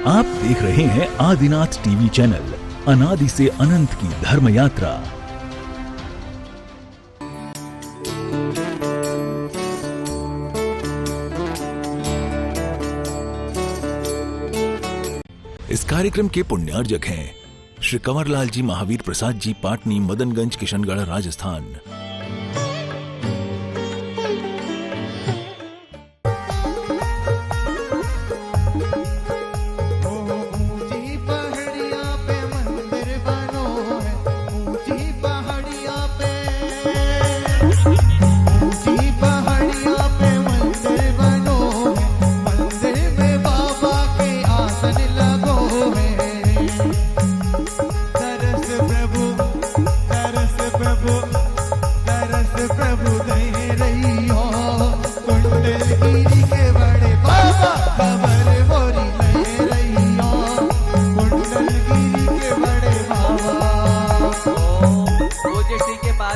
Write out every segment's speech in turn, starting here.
आप देख रहे हैं आदिनाथ टीवी चैनल, अनादि से अनंत की धर्म यात्रा। इस कार्यक्रम के पुण्यार्जक हैं श्री कंवरलाल जी महावीर प्रसाद जी, पाटनी, मदनगंज, किशनगढ़, राजस्थान।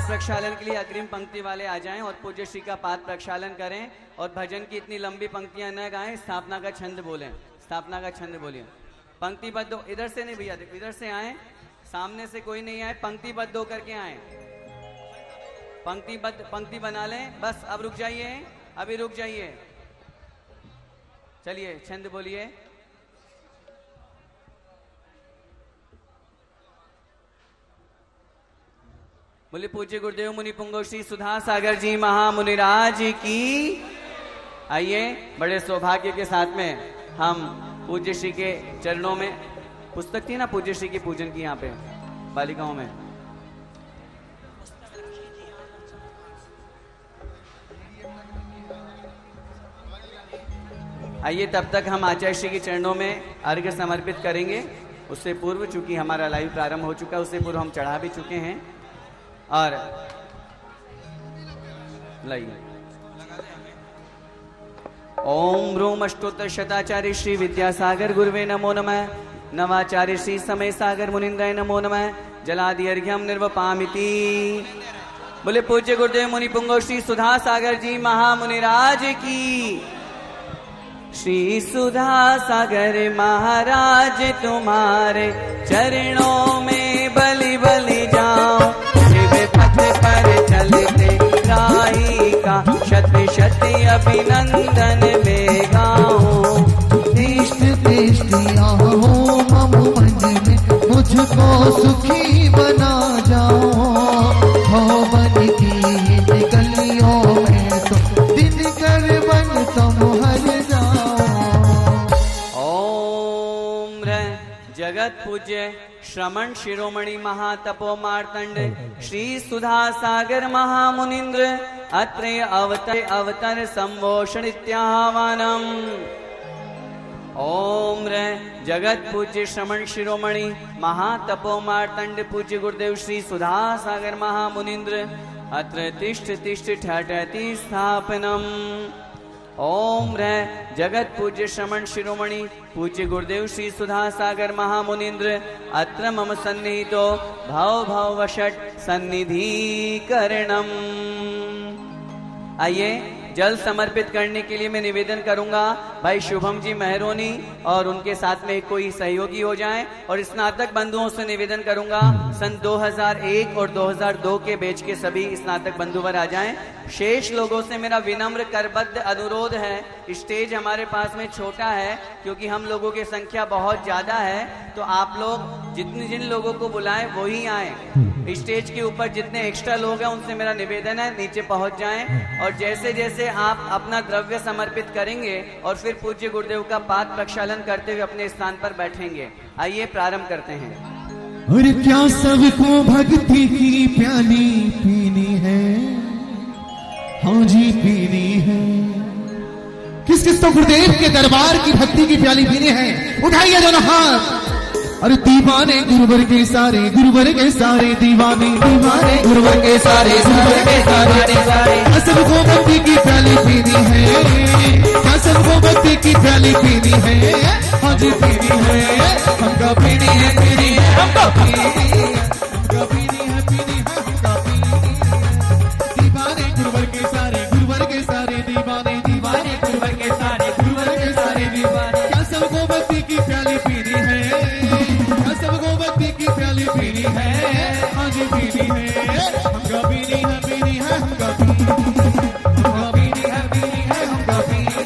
प्रक्षालन के लिए अग्रिम पंक्ति वाले आ जाएं और पूज्य श्री का पाद प्रक्षालन करें और भजन की इतनी लंबी पंक्तियां न गाएं, स्थापना का छंद बोलें, स्थापना का छंद बोलिए। पंक्तिबद्ध इधर से नहीं भैया, देखो इधर से आए, सामने से कोई नहीं आए, पंक्तिबद्ध होकर के आए, पंक्ति बना लें। बस अब रुक जाइए, अभी रुक जाइए, चलिए छंद बोलिए। बोले पूज्य गुरुदेव मुनि पुंगव श्री सुधा सागर जी महामुनिराज की। आइए, बड़े सौभाग्य के साथ में हम पूज्य श्री के चरणों में, पुस्तक थी ना पूज्य श्री की पूजन की यहाँ पे बालिकाओं में, आइए तब तक हम आचार्य श्री के चरणों में अर्घ्य समर्पित करेंगे। उससे पूर्व चूंकि हमारा लाइव प्रारंभ हो चुका है, उससे पूर्व हम चढ़ा भी चुके हैं और लाइए। ओम ब्रूम अष्टोत्तर शताचार्य श्री विद्यासागर गुरुवे नमो नमः। नवाचार्य श्री समय सागर मुनिंद्राय नमो नमः। जलादि अर्घ्यम निर्वपामिति। बोले पूज्य गुरुदेव मुनि पुंगव श्री सुधा सागर जी महामुनिराज की। श्री सुधा सागर महाराज तुम्हारे चरणों में बलि बलि जाऊं, पथ पर चलते राही का शत शत अभिनंदन में गाऊं। तिष्ठ तिष्ठ आओ मम मन में, मुझको सुखी बना जाओ। भवन की गलियों में तो दिन कर बन तुम हर जाओ। ओम जगत पूज्य श्रमण शिरोमणि महातपो मार्तंड श्री सुधा सागर महामुनिंद्र अत्रे अवतर संभोषण इत्याह्वानम। ओम जगत पूज्य श्रमण शिरोमणि महातपो मार्तंड पूज्य गुरुदेव श्री सुधा सागर महामुनिंद्र अत्र तिष्ठ तिष्ठ ठठति स्थापनम। ओम जगत पूज्य श्रमण शिरोमणि पूज्य गुरुदेव श्री सुधा सागर महामुनिंद्र अत्र मम सन्निहितो भव भव वषट सन्निधि करणम। आइए, जल समर्पित करने के लिए मैं निवेदन करूंगा भाई शुभम जी मेहरोनी और उनके साथ में कोई सहयोगी हो जाएं, और स्नातक बंधुओं से निवेदन करूंगा सन 2001 और 2002 के बैच के सभी स्नातक बंधुवर आ जाएं। शेष लोगों से मेरा विनम्र करबद्ध अनुरोध है, स्टेज हमारे पास में छोटा है क्योंकि हम लोगों की संख्या बहुत ज्यादा है, तो आप लोग जिन लोगों को बुलाएं वो ही आए। स्टेज के ऊपर जितने एक्स्ट्रा लोग हैं उनसे मेरा निवेदन है नीचे पहुंच जाएं, और जैसे जैसे आप अपना द्रव्य समर्पित करेंगे और फिर पूज्य गुरुदेव का पाद प्रक्षालन करते हुए अपने स्थान पर बैठेंगे। आइए प्रारंभ करते हैं। और क्या सबको भक्ति की प्याली पीनी है? हाँ जी पीनी है। किस किस तो गुरुदेव के दरबार की भक्ति की प्याली पीनी है? उठाइए दोनों हाथ। अरे दीवाने गुरुवर के सारे, गुरुवर के सारे दीवाने, दीवाने गुरुवर के सारे, गुरुवर के सारे। सबको भक्ति की प्याली पीनी है, सबको भक्ति की प्याली पीनी है। हाँ जी पीनी है, हमका पीनी है, पीनी है, हमका पीनी है, हमका पीनी है, पीनी है, हमका पीनी है। दीवाने गुरुवर के सारे, गुरुवर के सारे दीवाने, दीवाने गुरुवर के सारे, गुरुवर के सारे दीवाने। क्या सबको भक्ति की प्याली पीनी है, हमका पीनी है, पीनी है, हमका पीनी है, हमका पीनी है, पीनी है, हमका पीनी है।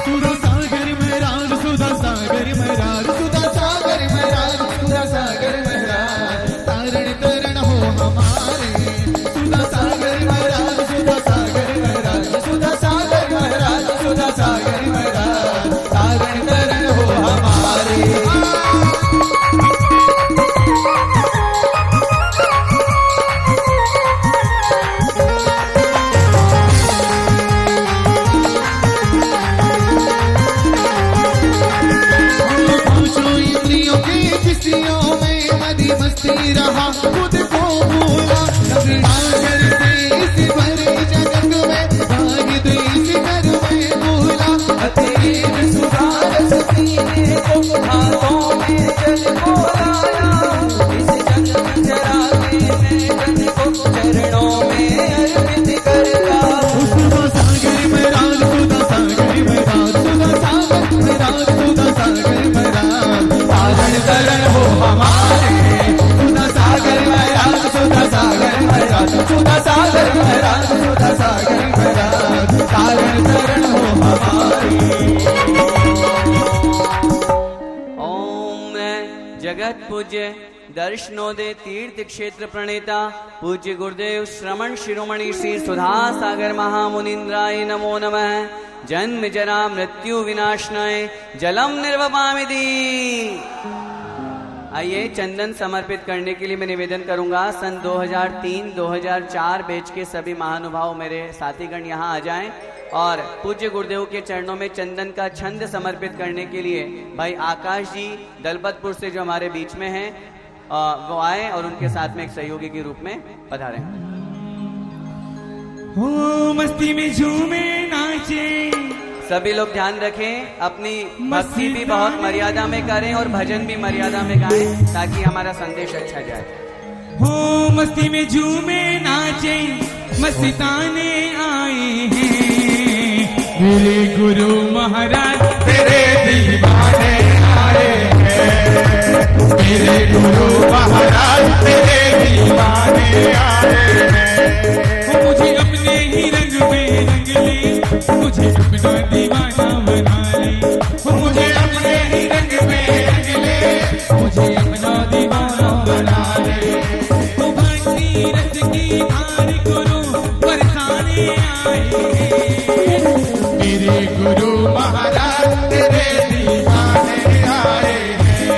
सुधा सागर महाराज, सुधा सागर महाराज, सुधा सागर महाराज, तारण तरण हो हमारे। सुधा सागर महाराज, सुधा सागर महाराज, सुधा सागर महाराज, सुधा सागर महाराज, तारण तरण हो हमारे। खुशियों में मदी मस्ती रहा, खुद को भूला, नगड़ा करते इस भरे जगत में, भाग दे इस घर में भूला। अतीब सुधारस पीने को हाथों में जल को लाया, इस जग में जरा के मैं जन को चरणों में अर्पित करता। सुधा सागर महाराज, सुधा सागर महाराज, सुधा सागर महाराज, सुधा सागर महाराज, तारण तरण हो हमारे। सुधा सागर महाराज, सुधा सागर महाराज, सुधा सागर महाराज, सुधा सागर महाराज, तारण तरण हो हमारे। ओम जगत पूज्य दर्शनोदय तीर्थ क्षेत्र प्रणेता पूज्य गुरुदेव श्रमण शिरोमणि श्री सुधा सागर महामुनिंद्राय नमो नमः। जन्म जरा मृत्यु विनाशनाय जलम निर्वपामिति। आइए चंदन समर्पित करने के लिए मैं निवेदन करूंगा सन 2003-2004 बैच के सभी महानुभाव मेरे साथीगण यहाँ आ जाएं और पूज्य गुरुदेव के चरणों में चंदन का छंद समर्पित करने के लिए भाई आकाश जी दलपतपुर से जो हमारे बीच में हैं वो आए और उनके साथ में एक सहयोगी के रूप में पधारें। हो मस्ती में झूमे नाचे, सभी लोग ध्यान रखें, अपनी भक्ति भी बहुत मर्यादा में करें और भजन भी मर्यादा में गाएं ताकि हमारा संदेश अच्छा जाए। हो मस्ती में झूमे नाचे, मस्ताने आए हैं, मेरे गुरु महाराज तेरे दीवाने आए हैं, मेरे गुरु महाराज तेरे दीवाने आए हैं। मुझे अपने ही रंग में रंग ले, मुझे अपना दीवाना बना ले, मुझे अपने ही रंग में रंग ले, मुझे अपना दीवाना बना ले। तो भक्ति रस की धार गुरु बरसाने आए हैं, मेरे गुरु महाराज तेरे दीवाने आए हैं,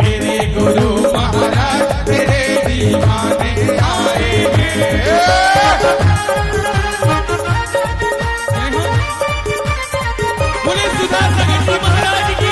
मेरे गुरु महाराज तेरे दीवाने आए हैं। बोले सुधा सागर जी महाराज की।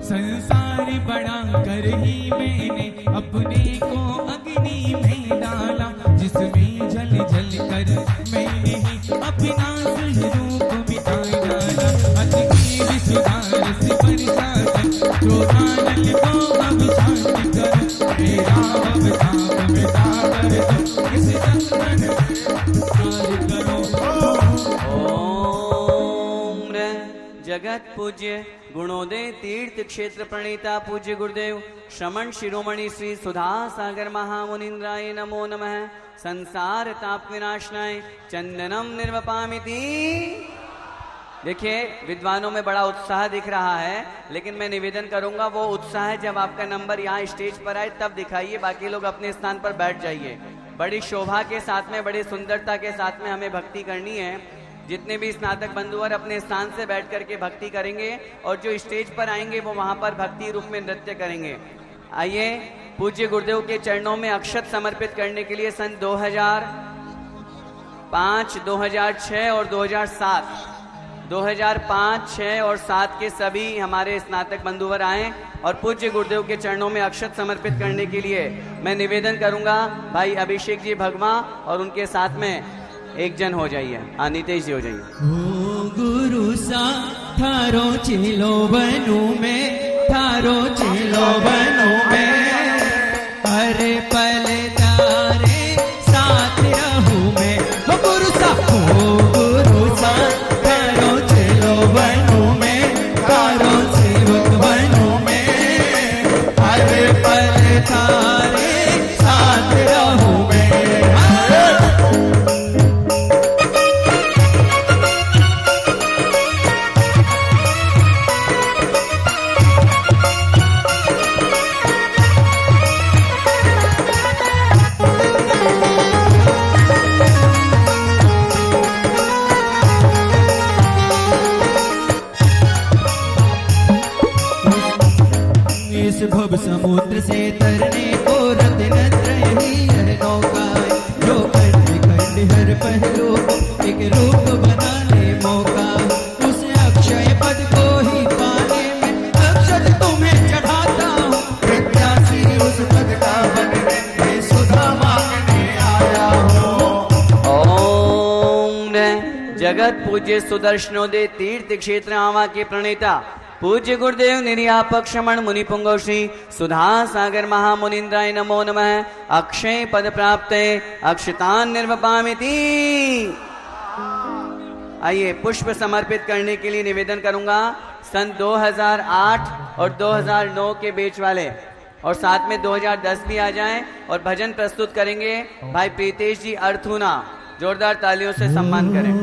संसार बड़ा कर ही मैंने अपने को अग्नि में डाला, जिसमें जल जल कर मैंने ही अपना स्वरूप मिटा डाला। अति विसुधारस परिसाधन जो आनंद को अभिशांत कर, मेरा अवताप मिटा कर तुम इस चंदन कार्य करो। ओम जगत पूज्य गुणोदय तीर्थ क्षेत्र प्रणेता पूज्य गुरुदेव श्रमण शिरोमणि श्री सुधा सागर महामुनिंद्राय नमो नमः। संसार ताप विनाशनाय चंदनम निर्वपामिति। देखिए विद्वानों में बड़ा उत्साह दिख रहा है, लेकिन मैं निवेदन करूंगा वो उत्साह जब आपका नंबर यहाँ स्टेज पर आए तब दिखाइए, बाकी लोग अपने स्थान पर बैठ जाइए। बड़ी शोभा के साथ में, बड़ी सुंदरता के साथ में हमें भक्ति करनी है। जितने भी स्नातक बंधुवर अपने स्थान से बैठ करके भक्ति करेंगे और जो स्टेज पर आएंगे वो वहां पर भक्ति रूप में नृत्य करेंगे। आइए पूज्य गुरुदेव के चरणों में अक्षत समर्पित करने के लिए सन 2005, 2006 और 2007 2005, 6 और 7 के सभी हमारे स्नातक बंधुवर आए और पूज्य गुरुदेव के चरणों में अक्षत समर्पित करने के लिए मैं निवेदन करूंगा भाई अभिषेक जी भगवा और उनके साथ में एक जन हो जाइए, नितेश जी हो जाइए। ओ गुरु सा थारो चिलो बनू में, थारो चिलो बनू में, अरे पल तारे साथ रहूं मैं। ओ गुरु सा थारो चिलो बनू में, थारो सेवक बनू में, अरे पल तारे साथ रहूं मैं। भव समुद्र से तरने को रत्न रही है नौका, जो खंड खंड हर पहलू एक रूप बनाने मौका, उस अक्षय पद को ही पाने में अक्षत तुम्हें चढ़ाता हूँ, प्रत्याशी उस पद का बनने में सुधा मांगने आया हूँ। ओम जगत पूज्य सुदर्शनोदय तीर्थ क्षेत्र आवा के प्रणेता पूज्य गुरुदेव निर्यापक श्रमण मुनि पुंगव श्री सुधा सागर महामुनिंद्राय नमो नमः। अक्षय पद प्राप्त अक्षतान निर्वपामिति। आइए पुष्प समर्पित करने के लिए निवेदन करूंगा सन 2008 और 2009 के बीच वाले और साथ में 2010 भी आ जाएं और भजन प्रस्तुत करेंगे भाई प्रीतेश जी अर्थुना। जोरदार तालियों से सम्मान करें।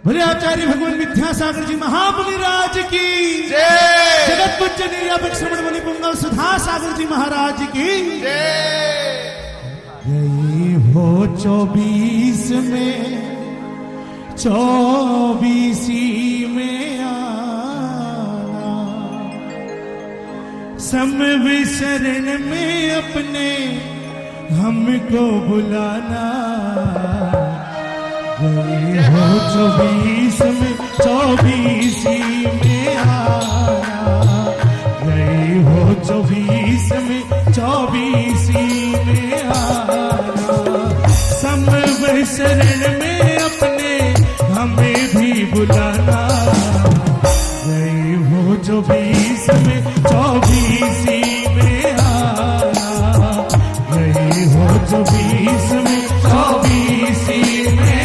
बोले आचार्य भगवान विद्यासागर जी महामुनि राज की जय। जगत पूज्य निर्यापक श्रमण मुनि पुंगव सुधा सागर जी महाराज की जय। गई हो 24 में 24 में आना, सम विसरण में अपने हमको बुलाना। गए हो 24 में 24 में आना, गए हो 24 में 24 में आना, समय शरण में अपने हमें भी बुलाना। गए हो 24 में 24 में आना, गए हो 24 में 24 में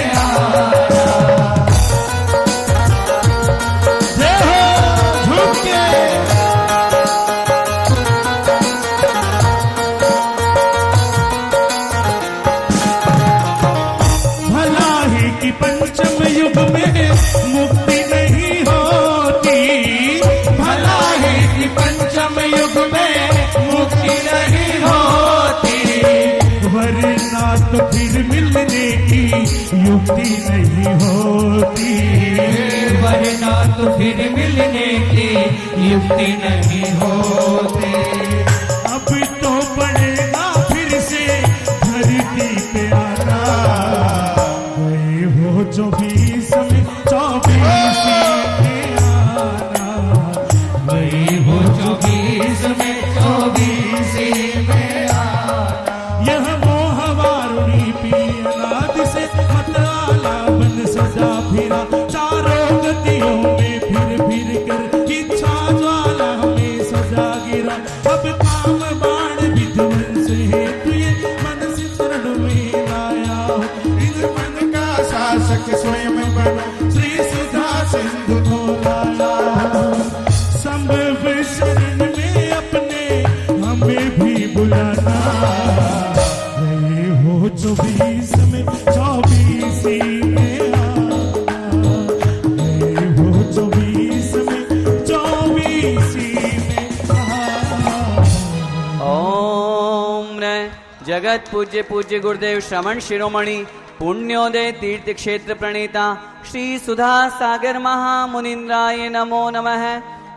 पंचम युग में मुक्ति नहीं होती, भला है कि पंचम युग में मुक्ति नहीं होती, वरना तो फिर मिलने की युक्ति नहीं होती, वरना तो फिर मिलने की युक्ति नहीं होती। अब तो पड़ेगा फिर से धरती पे आना। 24 में 24 में आना, वही हो 24 में 24 में आना। यह मोह वारुणी पी अनादि से मतवाला बन सजा फिरा, चारों गतियों में फिर कर इच्छा ज्वाला में सजा गिरा। अब काम बाण विध्वंस हेतु ये मन से शरण में लाया हो, इन मन का शासक स्वयं बनो, श्री सुधा सिंधु को लाया। संभव शरण में अपने हमें भी बुलाना। गए हो 24 में 24 में आना, गए हो 24 में 24 में आना। ओम जगत पूज्य पूज्य गुरुदेव श्रवण शिरोमणि पुण्योदय तीर्थ क्षेत्र प्रणेता श्री सुधा सागर महामुनिंद्राय नमो नमः।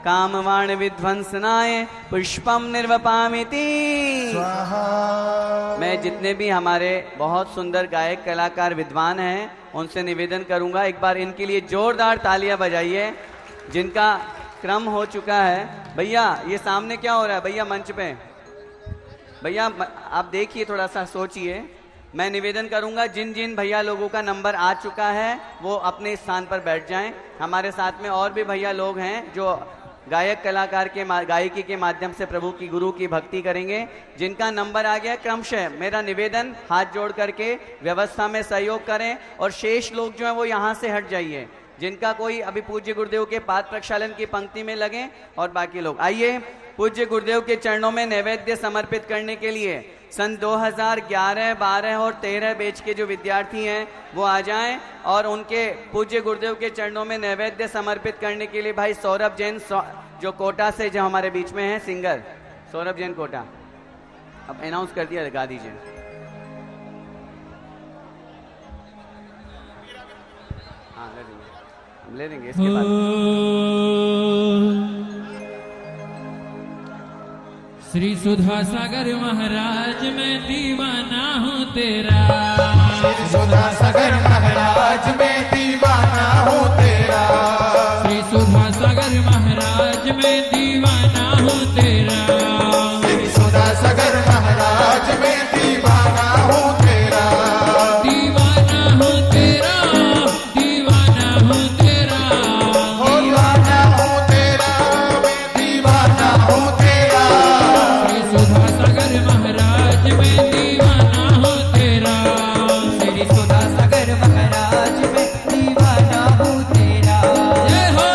कामवाण विध्वंसनाय पुष्पम निर्वपामिति। मैं जितने भी हमारे बहुत सुंदर गायक कलाकार विद्वान हैं उनसे निवेदन करूंगा, एक बार इनके लिए जोरदार तालियां बजाइए जिनका क्रम हो चुका है। भैया ये सामने क्या हो रहा है भैया मंच पे, भैया आप देखिए, थोड़ा सा सोचिए। मैं निवेदन करूंगा जिन जिन भैया लोगों का नंबर आ चुका है वो अपने स्थान पर बैठ जाएं। हमारे साथ में और भी भैया लोग हैं जो गायक कलाकार के गायकी के माध्यम से प्रभु की गुरु की भक्ति करेंगे। जिनका नंबर आ गया क्रमशः मेरा निवेदन हाथ जोड़ करके व्यवस्था में सहयोग करें और शेष लोग जो हैं वो यहाँ से हट जाइए। जिनका कोई अभी पूज्य गुरुदेव के पाद प्रक्षालन की पंक्ति में लगे और बाकी लोग आइए पूज्य गुरुदेव के चरणों में नैवेद्य समर्पित करने के लिए सन 2011, 12 और 13 बैच के जो विद्यार्थी हैं वो आ जाएं और उनके पूज्य गुरुदेव के चरणों में नैवेद्य समर्पित करने के लिए भाई सौरभ जैन जो कोटा से जो हमारे बीच में है सिंगर सौरभ जैन कोटा, अब अनाउंस कर दिया, लगा दीजिए। हाँ ले लेंगे इसके बाद। श्री सुधा सागर महाराज मैं दीवाना हूँ तेरा, श्री सुधा सागर महाराज मैं दीवाना हूँ तेरा, श्री सुधा सागर महाराज मैं दीवाना हूँ तेरा, श्री सुधा सागर महाराज मैं दीवाना हूँ तेरा, दीवाना हूँ तेरा, दीवाना हूँ तेरा, दीवाना हूँ तेरा, मैं दीवाना हूँ तेरा, श्री सुधा सागर महाराज मैं दीवाना हूँ तेरा, श्री सुधा सागर महाराज मैं दीवाना हूँ तेरा। जय हो।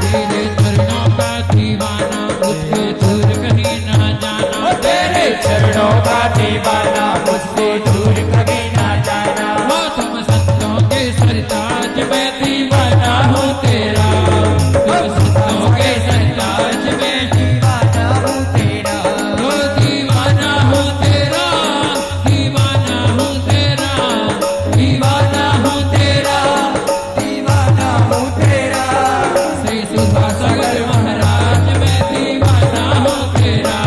तेरे चरणों का दीवाना मुझसे दूर कहीं ना जाना, तेरे चरणों का दीवाना मुझसे दूर कभी ना जाना, हो तुम संतों के सरताज मैं दीवाना हूँ तेरा, तुम संतों के सरताज मैं दीवाना हूँ तेरा, हो दीवाना हूँ तेरा, दीवाना हूँ तेरा, दीवाना हूँ तेरा, दीवाना हूँ तेरा, श्री सुधा सागर महाराज मैं दीवाना हूँ तेरा,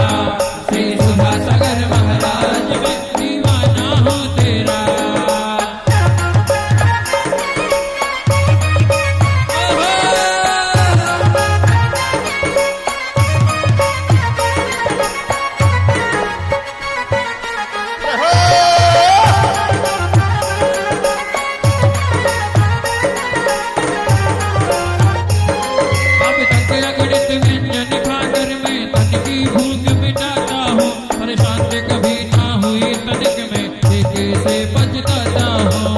श्री सुधा सागर महाराज मैं दीवाना हूँ तेरा। अब तक अगणित व्यंजन खाकर मैं तन की भूख मिटाता हूँ, परेशान से कभी ना हुई तनिक में देखे से बचता हूँ।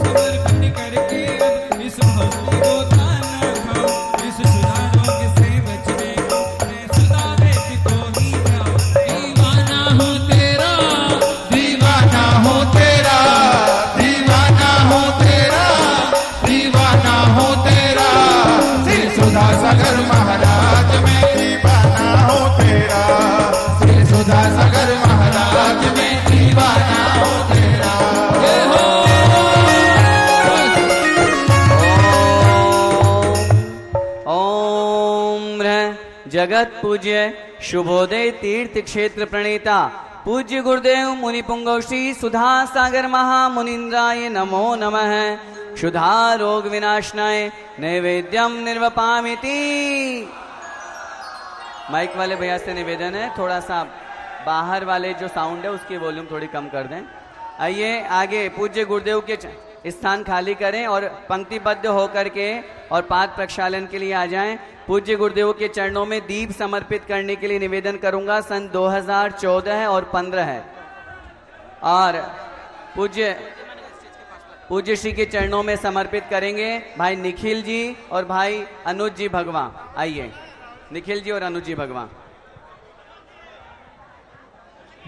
समर्पित करके अब इस भक्ति को खाना खाओ, इस सुधा रोग से बचने को मैं सुधा देती को ही जाओ। दीवाना हूँ तेरा, दीवाना हूँ तेरा, दीवाना हूँ तेरा, दीवाना हूँ तेरा, श्री सुधा सागर महाराज मैं दीवाना हूँ तेरा, श्री सुधा सागर महाराज मैं दीवाना हूँ तेरा। ओम जगत पूज्य शुभोदय तीर्थ क्षेत्र प्रणेता पूज्य गुरुदेव मुनि पुंगव श्री सुधा सागर महामुनिंद्राय नमो नमः। क्षुधा रोग विनाशनाय नैवेद्यम निर्वपामिति। माइक वाले भैया से निवेदन है थोड़ा सा बाहर वाले जो साउंड है उसकी वॉल्यूम थोड़ी कम कर दें। आइए आगे पूज्य गुरुदेव के स्थान खाली करें और पंक्तिबद्ध होकर के और पाद प्रक्षालन के लिए आ जाएं। पूज्य गुरुदेव के चरणों में दीप समर्पित करने के लिए निवेदन करूंगा। सन 2014 और 15 है और पूज्य श्री के चरणों में समर्पित करेंगे भाई निखिल जी और भाई अनुज जी भगवान। आइए निखिल जी और अनुज जी भगवान।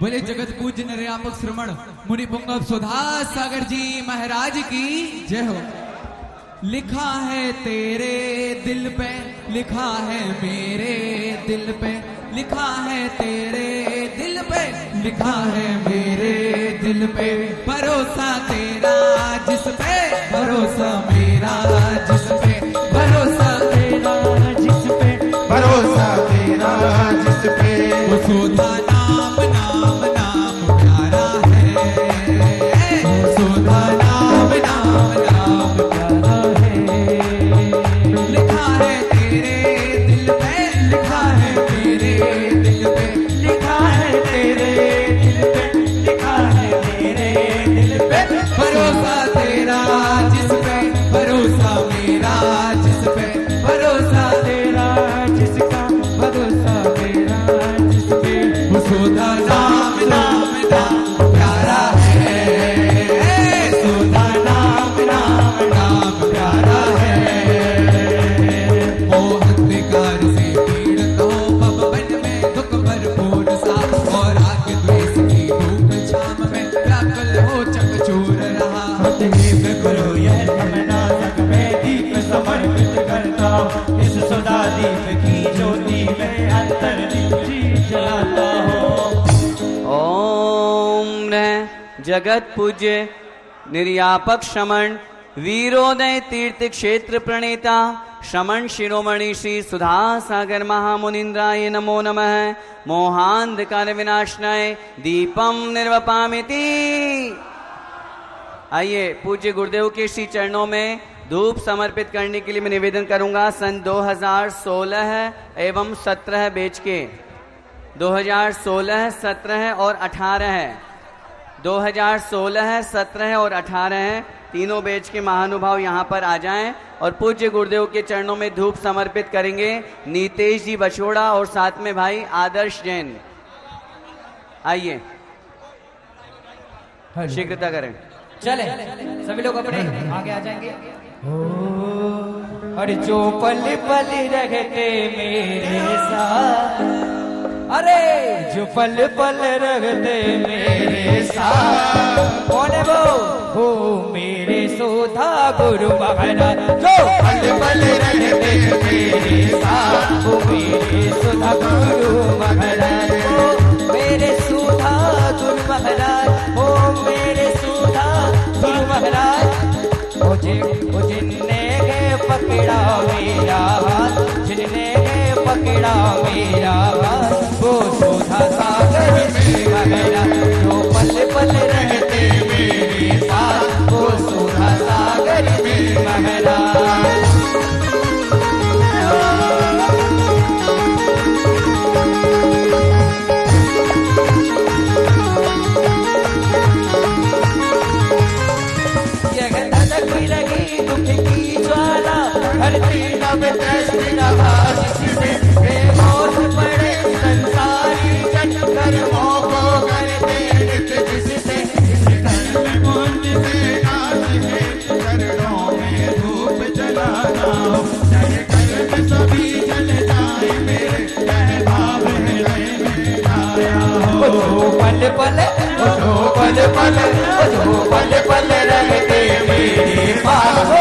बोले जगत पूज्य निर्यापक श्रमण मुनि पुंगव सुधा सागर जी महाराज की जय हो। लिखा है तेरे दिल पे, लिखा है मेरे दिल पे, लिखा है तेरे दिल पे, लिखा है मेरे दिल पे, भरोसा तेरा जिस पे, भरोसा मेरा जिस पे, भरोसा तेरा जिस पे, भरोसा तेरा जिस पे, वो सुधा नाम नाम नाम प्यारा है, वो सुधा नाम नाम नाम प्यारा है, लिखा है तेरे दिल पे, लिखा है मेरे दिल पे, लिखा है तेरे दिल पे, लिखा है मेरे दिल पे, भरोसा तेरा जिस पे, भरोसा मेरा जिस पे, भरोसा तेरा जिसका, भरोसा मेरा जिस पे, वो सुधा नाम नाम नाम प्यारा है, सुधा नाम नाम नाम प्यारा है, मोह अंधकार से पीड़ित हो भवन में दुख भरपूर सा, और आग द्वेष की धूप छाम में व्याकुल हो चकचूर रहा, दीप गुरु यह तमन्ना तक मैं दीप समर्पित करता हूँ, इस सुधा दीप की ज्योति में अंतर दीप जलाता हूँ। ओम नः जगत पूज्य निर्यापक श्रमण वीरोदय तीर्थ क्षेत्र प्रणेता श्रमण शिरोमणि श्री सुधा सागर महामुनिन्द्राय नमो नमः। मोहांधकार विनाशनाय दीपम निर्वपामिति। आइए पूज्य गुरुदेव के श्री चरणों में धूप समर्पित करने के लिए मैं निवेदन करूंगा। सन 2016 एवं 17 बेच के 2016, 17 और 18 है। 2016, 17 और 18 है, तीनों बेच के महानुभाव यहाँ पर आ जाएं और पूज्य गुरुदेव के चरणों में धूप समर्पित करेंगे। नीतेश जी बछोड़ा और साथ में भाई आदर्श जैन, आइए शीघ्रता करें। चले सभी लोग अपने आगे आ जाएंगे। और जो पल पल रहते मेरे साथ, अरे जो पल पल रहते मेरे साथ, कौन है वो मेरे सुधा गुरु महाराज। जो पल पल रहते मेरे साथ, वो मेरे सुधा गुरु महाराज, वो मेरे सुधा गुरु महाराज, वो मेरे सुधा गुरु महाराज। जिनने पकड़ा मेरा हाथ, जिनने पकड़ा मेरा हाथ, वो सुधा सागर जी महाराज। जो पल पल रहते मेरे साथ, वो सुधा सागर जी महाराज। धरती नव दृष्टि नभासिस में, बेहोश पड़े संसारी जन, कर्मों को करते नित्य जिससे। इस कर्म पुण्य से नाश है, चरणों में धूप जलाना हो, जय कर्म सभी जल जाए मेरे, यह भाव हृदय में आया हो। जो पल पल, जो पल पल, जो पल पल रहते मेरे पास,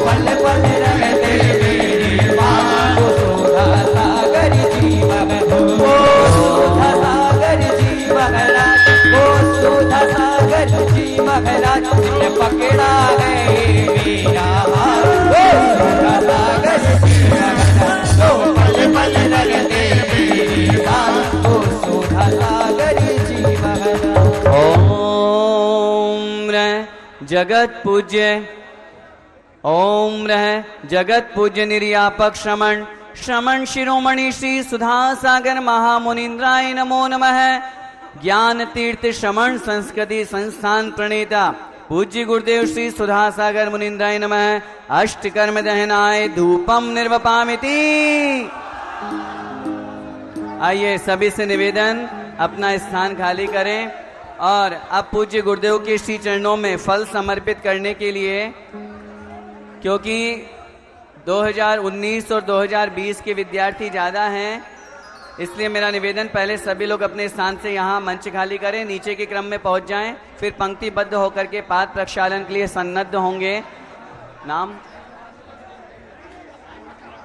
पल पल रहते मेरे पास, वो सुधा सागर जी महाराज, वो सुधा सागर जी महाराज, वो सुधा सागर जी महाराज। जिसने पकड़ा है मेरा हाथ, वो सुधा सागर जी महाराज। जो पल पल रहते मेरे पास, वो सुधा सागर जी महाराज। ओम जगत पूज्य, ओम रह जगत पूज्य निर्यापक श्रमण श्रमण शिरोमणि श्री सुधा सागर महामुनिन्द्राय नमो नमः। ज्ञान तीर्थ श्रमण संस्कृति संस्थान प्रणेता पूज्य गुरुदेव श्री सुधा सागर मुनिन्द्राय नमः। अष्टकर्म दहनाय धूपम निर्वपामिति। आइए सभी से निवेदन, अपना स्थान खाली करें और अब पूज्य गुरुदेव के श्री चरणों में फल समर्पित करने के लिए, क्योंकि 2019 और 2020 के विद्यार्थी ज़्यादा हैं, इसलिए मेरा निवेदन, पहले सभी लोग अपने स्थान से यहाँ मंच खाली करें, नीचे के क्रम में पहुंच जाएं, फिर पंक्तिबद्ध होकर के पाद प्रक्षालन के लिए सन्नद्ध होंगे। नाम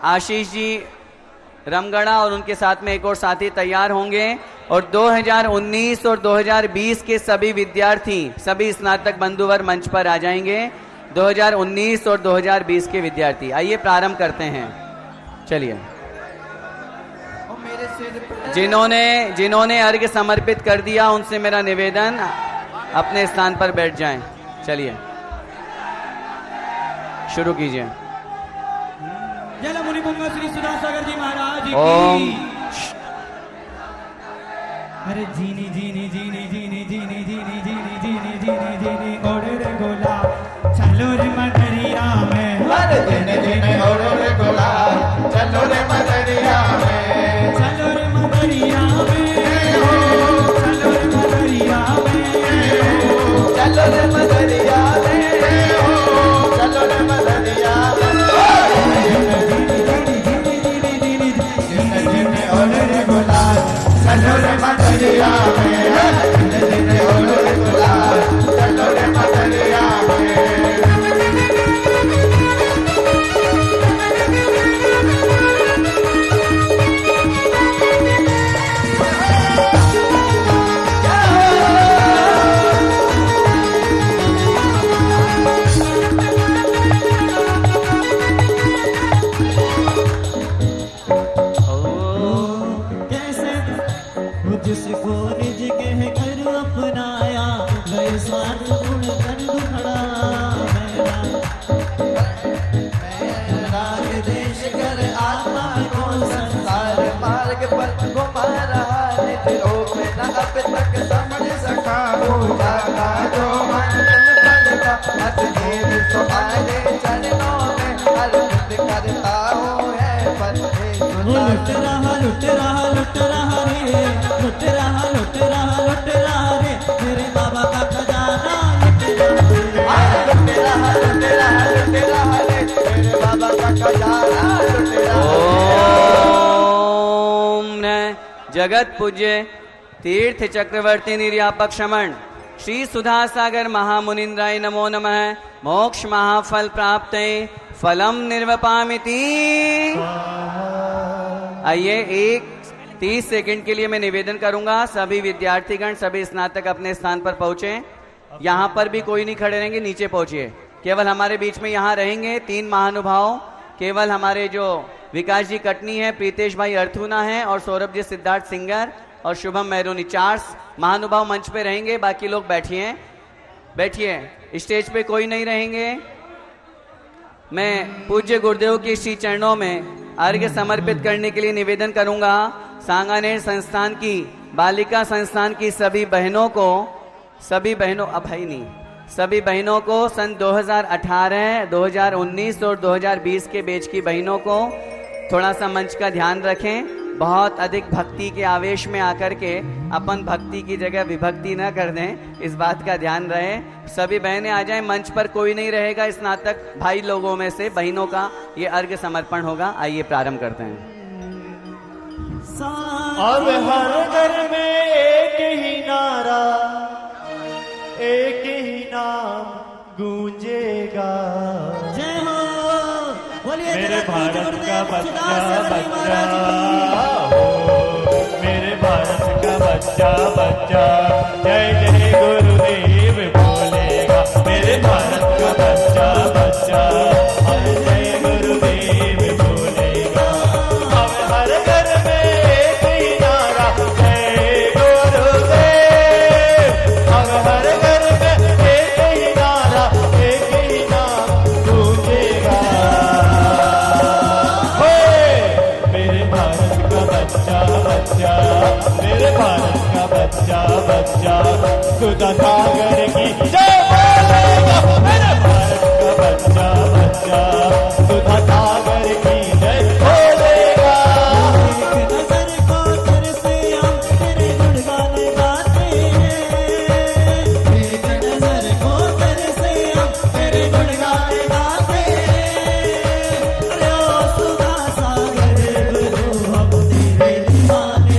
आशीष जी रमगढ़ा और उनके साथ में एक और साथी तैयार होंगे। और 2019 और 2020 के सभी विद्यार्थी, सभी स्नातक बंधुवर मंच पर आ जाएंगे। 2019 और 2020 के विद्यार्थी, आइए प्रारंभ करते हैं। चलिए, जिन्होंने अर्घ्य समर्पित कर दिया उनसे मेरा निवेदन, अपने स्थान पर बैठ जाएं। चलिए शुरू कीजिए। जय मुनि पुंग श्री सुधासागर जी महाराज की। ओम। अरे जीनी जीनी जीनी जीनी जीनी जीनी जीनी जीनी जीनी जीनी ओड़े रे गोला, चलो रे मदरिया में। अरे जीने जीने ओड़े रे गोला, चलो रे मदरिया में। चलो रे मदरिया में, चलो रे मदरिया में, चलो रे मदरिया में, चलो रे मदरिया में। जीने जीने ओड़े रे गोला, चलो रे मदरिया में। जीने जीने ओड़े रे गोला, चलो रे मदरिया में। जिसको निज कह कर अपनाया, गए स्वार्थ गुण कर दुखड़ा। राग देश कर आत्मा को संसार मार्ग पर घुमा रहा, निज रूप न अब तक समझ सका। हो जाता जो मंजिल बनता, असजीव तुम्हारे चरणों में अर्पित करता हूँ है परमेश्वर। लुट रहा लुट रहा लुट रहा रे, लुट रहा लुट रहा लुट रहा रे, मेरे बाबा का खजाना लुट रहा रे। लुट रहा लुट रहा लुट रहा रे, मेरे बाबा का खजाना लुट रहा रे। ओम नमः जगत पूज्य तीर्थ चक्रवर्ती निर्यापक शमन श्री सुधासागर महामुनिंद्राय नमो नमः। मोक्ष महाफल प्राप्त फलम निर्वपामिति। आइए, 30 सेकंड के लिए मैं निवेदन करूंगा, सभी विद्यार्थीगण, सभी स्नातक अपने स्थान पर पहुंचे। यहां पर भी कोई नहीं खड़े रहेंगे, नीचे पहुंचिए। केवल हमारे बीच में यहां रहेंगे 3 महानुभाव, केवल हमारे जो विकास जी कटनी है, प्रीतेश भाई अर्थुना है और सौरभ जी सिद्धार्थ सिंगर और शुभम मेहरोनी, 4 महानुभाव मंच पे रहेंगे। बाकी लोग बैठिए, बैठिए, स्टेज पे कोई नहीं रहेंगे। मैं पूज्य गुरुदेव के श्री चरणों में अर्घ्य समर्पित करने के लिए निवेदन करूंगा। सांगानेर संस्थान की, बालिका संस्थान की सभी बहनों को, सभी बहनों, अब भाई नहीं, सभी बहनों को सन 2018, 2019 और 2020 के बैच की बहनों को थोड़ा सा मंच का ध्यान रखें। बहुत अधिक भक्ति के आवेश में आकर के अपन भक्ति की जगह विभक्ति न कर दें, इस बात का ध्यान रहे। सभी बहनें आ जाएं, मंच पर कोई नहीं रहेगा। स्नातक भाई लोगों में से बहनों का ये अर्घ्य समर्पण होगा। आइए प्रारंभ करते हैं। अब हर घर में एक ही नारा, एक ही नाम गूंजेगा। जय हो, बोलिए मेरे जगत पूज्य भारत का गुरुदेव बच्चा सुधासागर जी बच्चा महाराज हो, मेरे भारत का बच्चा बच्चा जय जय गुरुदेव बोलेगा। मेरे भारत का बच्चा बच्चा जय गुरुदेव बोलेगा। अब हर घर में एक ही नारा, जय गुरुदेव। अब हर घर में एक ही नारा, एक ही नाम गूंजेगा। मेरे भारत का बच्चा बच्चा, मेरे भारत का बच्चा बच्चा सुधा सागर की जय बोलेगा। मेरे भारत का बच्चा बच्चा सुधा सागर की जय बोलेगा। एक नजर को तरसे हम तेरे गुणगान गाते हैं। एक नजर को तरसे हम तेरे गुणगान गाते हैं। रे ओ सुधा सागर गुरु हम तेरे दीवाने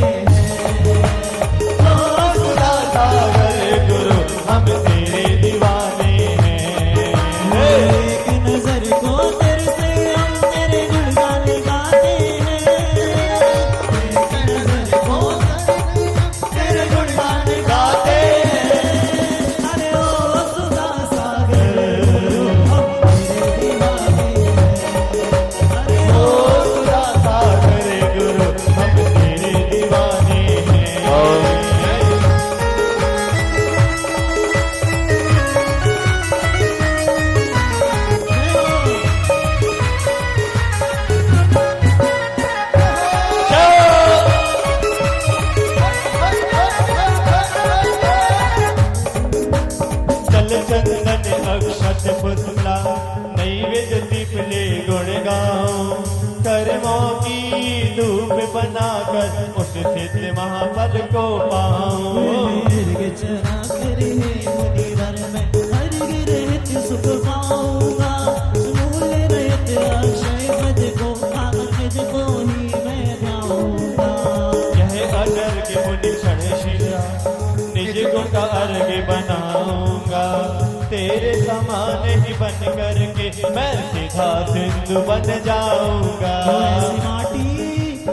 सिद्ध महाफल को पाऊं। अर्घ चढ़ा कर हे मुनिवर मैं अर्घ रहत सुख पाऊंगा। मूल रहत अक्षय पद को आखिर को ही मैं जाऊंगा। यह अर्घ मुनि क्षणशिला निज गुण का अर्घ बनाऊंगा। तेरे समान ही बन करके मैं सीधा सिंधु बन जाऊंगा।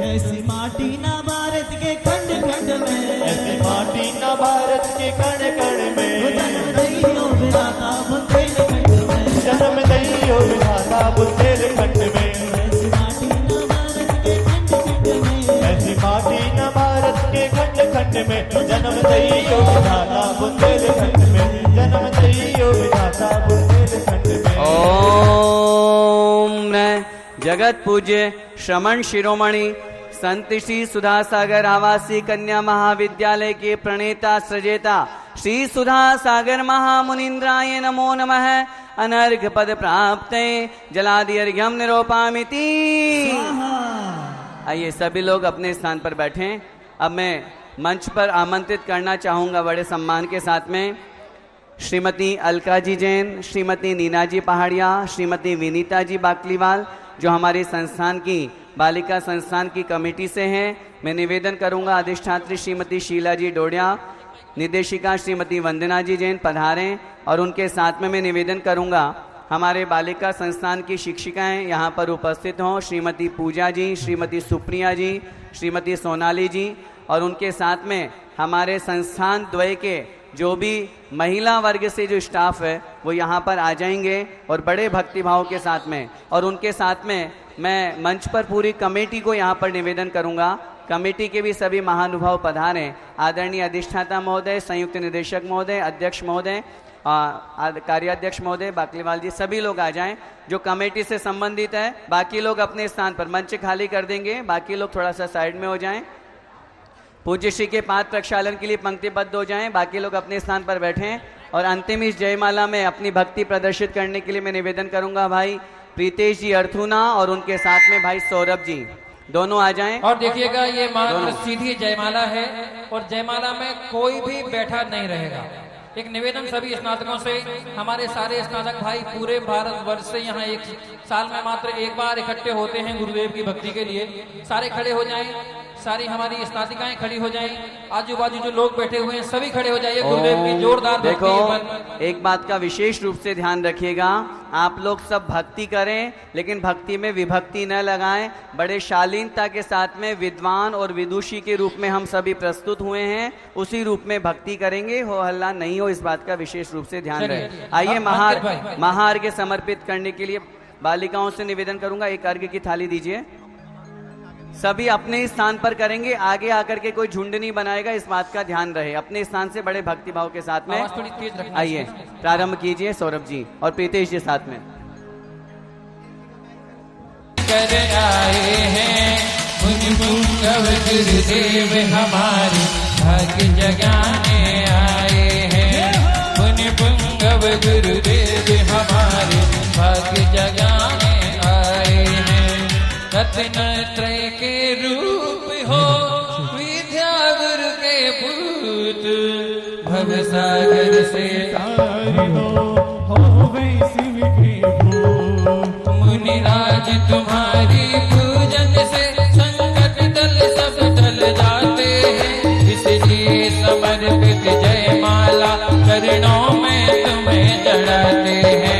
ऐसी माटी ना भारत के खंड खंड में, ऐसी माटी ना भारत के कण कण में। जन्म दइयो विधाता बुंदेलखंड में, जन्म दइयो विधाता बुंदेलखंड में। ऐसी माटी ना भारत के खंड खंड में, ऐसी माटी ना भारत के खंड खंड में। जन्म दइयो विधाता बुंदेलखंड में। जन्म दइयो विधाता बुंदेलखंड में। ओम नमः जगत पूज्य श्रमण शिरोमणि संत श्री सुधा सागर आवासीय कन्या महाविद्यालय के प्रणेता सृजेता श्री सुधा सागर महामुनिन्द्राय नमो नमः। अनर्घ पद प्राप्त जलादि अर्घ्यम निरोपामिति। आइए सभी लोग अपने स्थान पर बैठें। अब मैं मंच पर आमंत्रित करना चाहूंगा बड़े सम्मान के साथ में श्रीमती अलका जी जैन, श्रीमती नीना जी पहाड़िया, श्रीमती विनीता जी बाकलीवाल जो हमारे संस्थान की बालिका संस्थान की कमेटी से हैं। मैं निवेदन करूंगा अधिष्ठात्री श्रीमती शीला जी डोडिया, निदेशिका श्रीमती वंदना जी जैन पधारें और उनके साथ में मैं निवेदन करूंगा हमारे बालिका संस्थान की शिक्षिकाएं यहाँ पर उपस्थित हों। श्रीमती पूजा जी, श्रीमती सुप्रिया जी, श्रीमती सोनाली जी और उनके साथ में हमारे संस्थान द्वय के जो भी महिला वर्ग से जो स्टाफ है वो यहाँ पर आ जाएंगे और बड़े भक्तिभाव के साथ में। और उनके साथ में मैं मंच पर पूरी कमेटी को यहाँ पर निवेदन करूँगा, कमेटी के भी सभी महानुभाव पधारें। आदरणीय अधिष्ठाता महोदय, संयुक्त निदेशक महोदय, अध्यक्ष महोदय, कार्याध्यक्ष महोदय, बाकलीवाल जी, सभी लोग आ जाएं जो कमेटी से संबंधित है। बाकी लोग अपने स्थान पर मंच खाली कर देंगे, बाकी लोग थोड़ा सा साइड में हो जाएं। पूज्य श्री के पाद प्रक्षालन के लिए पंक्तिबद्ध हो जाएं, बाकी लोग अपने स्थान पर बैठें। और अंतिम इस जयमाला में अपनी भक्ति प्रदर्शित करने के लिए मैं निवेदन करूंगा भाई प्रीतेश जी अर्थुना और उनके साथ में भाई सौरभ जी दोनों आ जाएं। और देखिएगा ये मात्र सीधी जयमाला है और जयमाला में कोई भी बैठा नहीं रहेगा। एक निवेदन सभी स्नातकों से, हमारे सारे स्नातक भाई पूरे भारत वर्ष से यहाँ एक साल में मात्र एक बार इकट्ठे होते हैं गुरुदेव की भक्ति के लिए। सारे खड़े हो जाएं, सारी हमारी स्नातिकाएं खड़ी हो जाएं, आजू बाजू जो लोग बैठे हुए हैं सभी खड़े हो जाइए। गुरुदेव की जोरदार देखो एक बात का विशेष रूप से ध्यान रखिएगा, आप लोग सब भक्ति करें लेकिन भक्ति में विभक्ति न लगाएं। बड़े शालीनता के साथ में विद्वान और विदुषी के रूप में हम सभी प्रस्तुत हुए हैं, उसी रूप में भक्ति करेंगे, हो हल्ला नहीं हो, इस बात का विशेष रूप से ध्यान रहे। आइए महार्घ्य समर्पित करने के लिए बालिकाओं से निवेदन करूंगा, एक अर्घ्य की थाली दीजिए। सभी अपने स्थान पर करेंगे, आगे आकर के कोई झुंड नहीं बनाएगा, इस बात का ध्यान रहे। अपने स्थान से बड़े भक्तिभाव के साथ में आइए प्रारंभ कीजिए सौरभ जी और प्रीतेश जी साथ में। कर आए हैं पुण्य गुरुदेव हमारे भाग्य जगाने आए हैं। पुण्य गुरुदेव हमारे भाग्य जगाने आए हैं। रत्न त्रय के रूप हो विद्या गुरु के पूत, भव सागर से मुनिराज तुम्हारी पूजन से संकट दल सब टल जाते हैं। इसलिए समर्पित जयमाला चरणों में तुम्हें चढ़ाते हैं।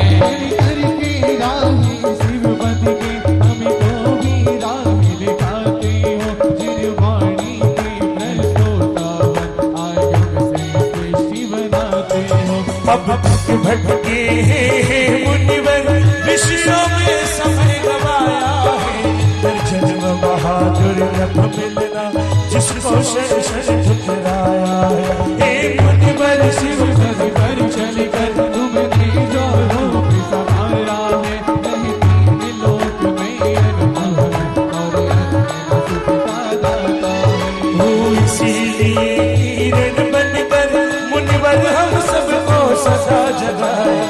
भटके मुनिवर ऋषियों में समय गवाया है। जन्म बहादुर रब मिलना जिसको शरण ठुकराया है। एक मुनिवर शिव घर पर चल कर तुमने जो रूप संभाला है। नहीं तीन लोक में अनमोल और सुख का दाता है। वो इसीलिए रण बनकर मुनिवर हम सबको सदा जगाया।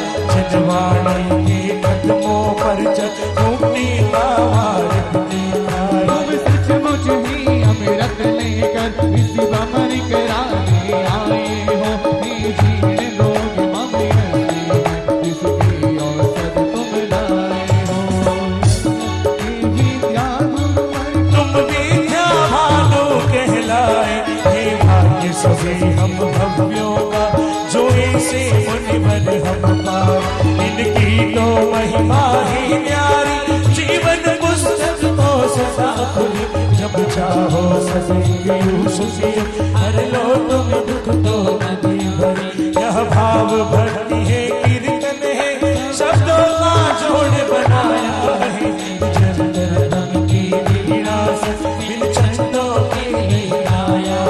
जनवाणी के कदमों पर चल मुक्ति का मार्ग दिखाया। तुम सचमुच ही अमृत लेकर लेकर इसी बमर कराने आए हो। जीने लोग मम्मी जिसकी औसत तुम लाए हो। तुम विद्या भानु कहलाए, हे भाग्य सभी हम भव्यों का, जो ऐसे मुनिवर हम पाए। इनकी तो महिमा ही न्यारी, जीवन पुस्तक तो सदा खुली। जब चाहो सजेंगे यूसुफी, हर लो तुम दुख तो नदी भरी। यह भाव भक्ति है, कीर्तन है, शब्दों का जोड़ बनाया है। जन की वीणा से इन छंदों की गाया।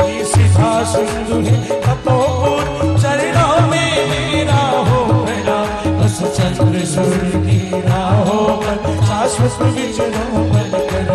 ये सिद्धा सिंधु है तपोपुर, चरणों में मेरा हो प्रणाम। बस चंद्र सूर्य की राहों पर शाश्वत विचरो बन कर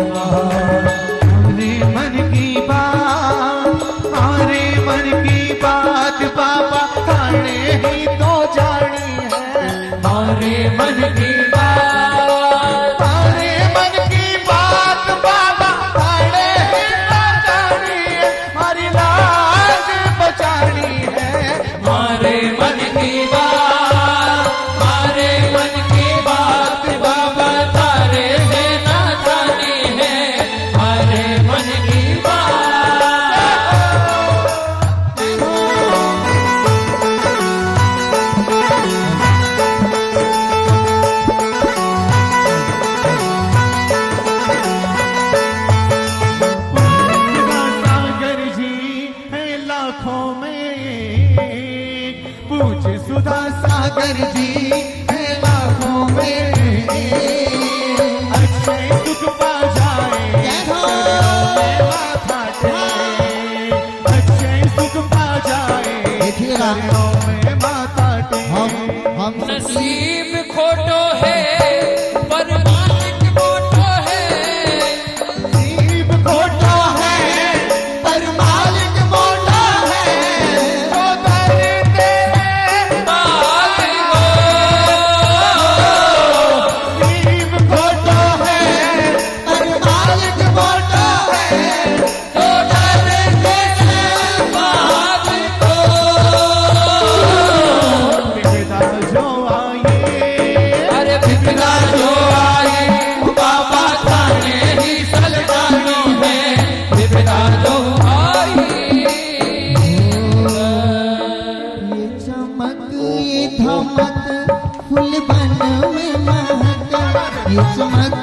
हमरे मन की बात, हमारे मन की बात बाबा खाने ही तो जानी है। हमारे मन की बात, हमारे मन की बात बाबा खाने ही तो जानी है। हमारी लाज बचानी है। हमारे मन की बात, हमारे मन की बात बाबा तारे से ना जानी है। हमारे मन की बात। सागर जी है लाखों में, पूछ सुधा सागर जी है लाखों में। अक्षय सुख पा जाए माथा टेक, अक्षय सुख पा जाए चरणों में माथा टेक। नसीब खोटो है पर मालिक खोटो है। नसीब खोटा है पर मालिक मोटा है। तो दर तेरे मालिक नसीब खोटा है पर मालिक मोटा है। तो दर तेरे मालिक विपदा जो आए, अरे बिगड़ा जो आए बाबा थाने ही सलगानी है। बिगड़ा जो आई ये चमक ये धमक फूल बन में महक। ये चमक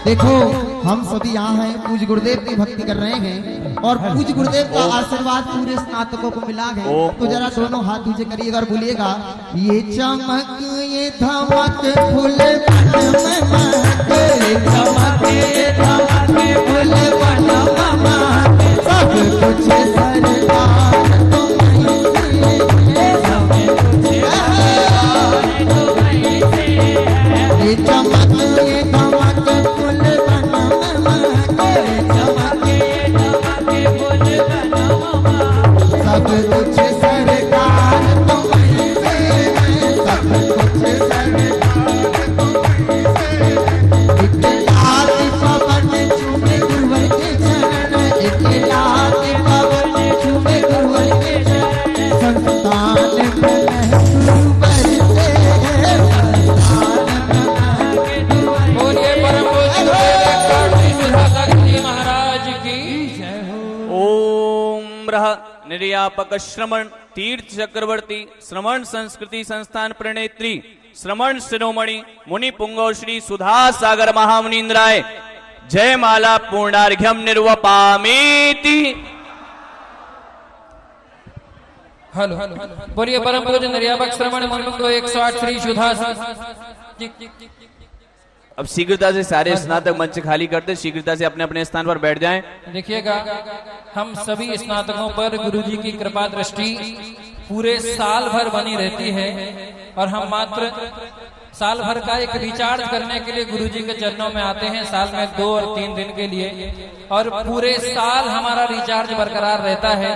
देखो, हम सभी यहाँ हैं, पूज्य गुरुदेव की भक्ति कर रहे हैं और पूज्य गुरुदेव का आशीर्वाद पूरे स्नातकों को मिला है। तो जरा दोनों हाथ नीचे करिएगा और बोलिएगा, ये चमक ये धमक फूल बन में महक। ये चमक ये धमक फूल बन में महक। सब कुछ सरकार तुम्हीं से है, सब कुछ ये चमक ये धमक फूल बन में महक। ये चमक ये धमक फूल बन में महक। सब कुछ सरकार तुम्हीं से है, सब कुछ सरकार तुम्हीं से है। एक लाल पवन चूमे गुरुवर के चरण, एक लाल पवन चूमे गुरुवर के चरण। संतान में महबूब बरसे हैं, संतान में महबूब। बोलिए परम पूज्य गुरुदेव सुधा सागर जी महाराज की जय हो। ओम रह निर्यापक श्रमण तीर्थ चक्रवर्ती श्रमण संस्कृति संस्थान प्रणेत्री श्रमण शिरोमणि मुनि पुंगव श्री सुधा सागर महामुनीन्द्राय जय माला पूर्णार्घ्यम निर्वपामेति। हेलो बोलिए परम पूज्य निर्यापक श्रवण मुनिपुंगव 108 श्री सुधा अब शीघ्रता से सारे स्नातक मंच खाली करते, शीघ्रता से अपने अपने स्थान पर बैठ जाएं। देखिएगा, हम सभी स्नातकों पर गुरुजी की कृपा दृष्टि पूरे साल भर बनी रहती है और हम मात्र साल भर का एक रिचार्ज करने के लिए गुरुजी के चरणों में आते हैं, साल में 2 और 3 दिन के लिए, और पूरे साल हमारा रिचार्ज बरकरार रहता है।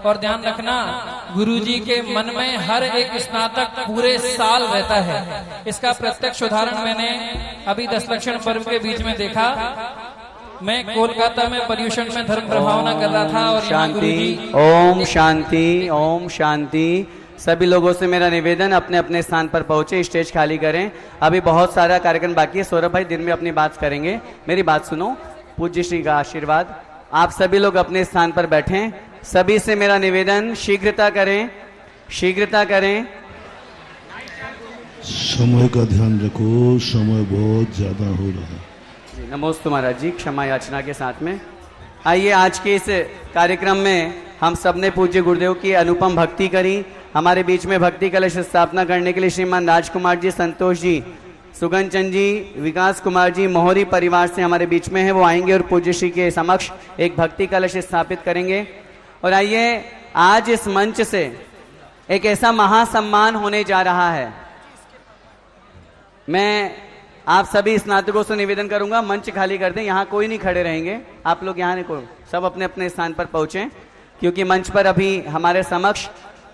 और ध्यान रखना, गुरुजी के मन में हर एक स्नातक पूरे साल रहता है। इसका प्रत्यक्ष उदाहरण मैंने अभी 10 लक्षण पर्व के बीच में देखा। मैं कोलकाता में पर्यूषण में धर्म प्रभावना कर रहा था और यहाँ गुरुजी शांति, ओम शांति, ओम शांति। सभी लोगों से मेरा निवेदन, अपने अपने स्थान पर पहुंचे, स्टेज खाली करें। अभी बहुत सारा कार्यक्रम बाकी है। सौरभ भाई दिन में अपनी बात करेंगे, मेरी बात सुनो। पूज्य श्री का आशीर्वाद। आप सभी लोग अपने स्थान पर बैठें। सभी से मेरा निवेदन, शीघ्रता करें, शीघ्रता करें। समय का ध्यान रखो, समय बहुत ज्यादा हो रहा है। नमोस्तु महाराज जी, क्षमा याचना के साथ में। आइए आज के इस कार्यक्रम में हम सबने पूज्य गुरुदेव की अनुपम भक्ति करी। हमारे बीच में भक्ति कलश स्थापना करने के लिए श्रीमान राजकुमार जी, संतोष जी, सुगन चंद जी, विकास कुमार जी मोहरी परिवार से हमारे बीच में है। वो आएंगे और पूज्य श्री के समक्ष एक भक्ति कलश स्थापित करेंगे। और आइए आज इस मंच से एक ऐसा महासम्मान होने जा रहा है। मैं आप सभी स्नातकों से निवेदन करूंगा, मंच खाली कर दें। यहाँ कोई नहीं खड़े रहेंगे, आप लोग यहाँ नहीं, सब अपने अपने स्थान पर पहुंचे, क्योंकि मंच पर अभी हमारे समक्ष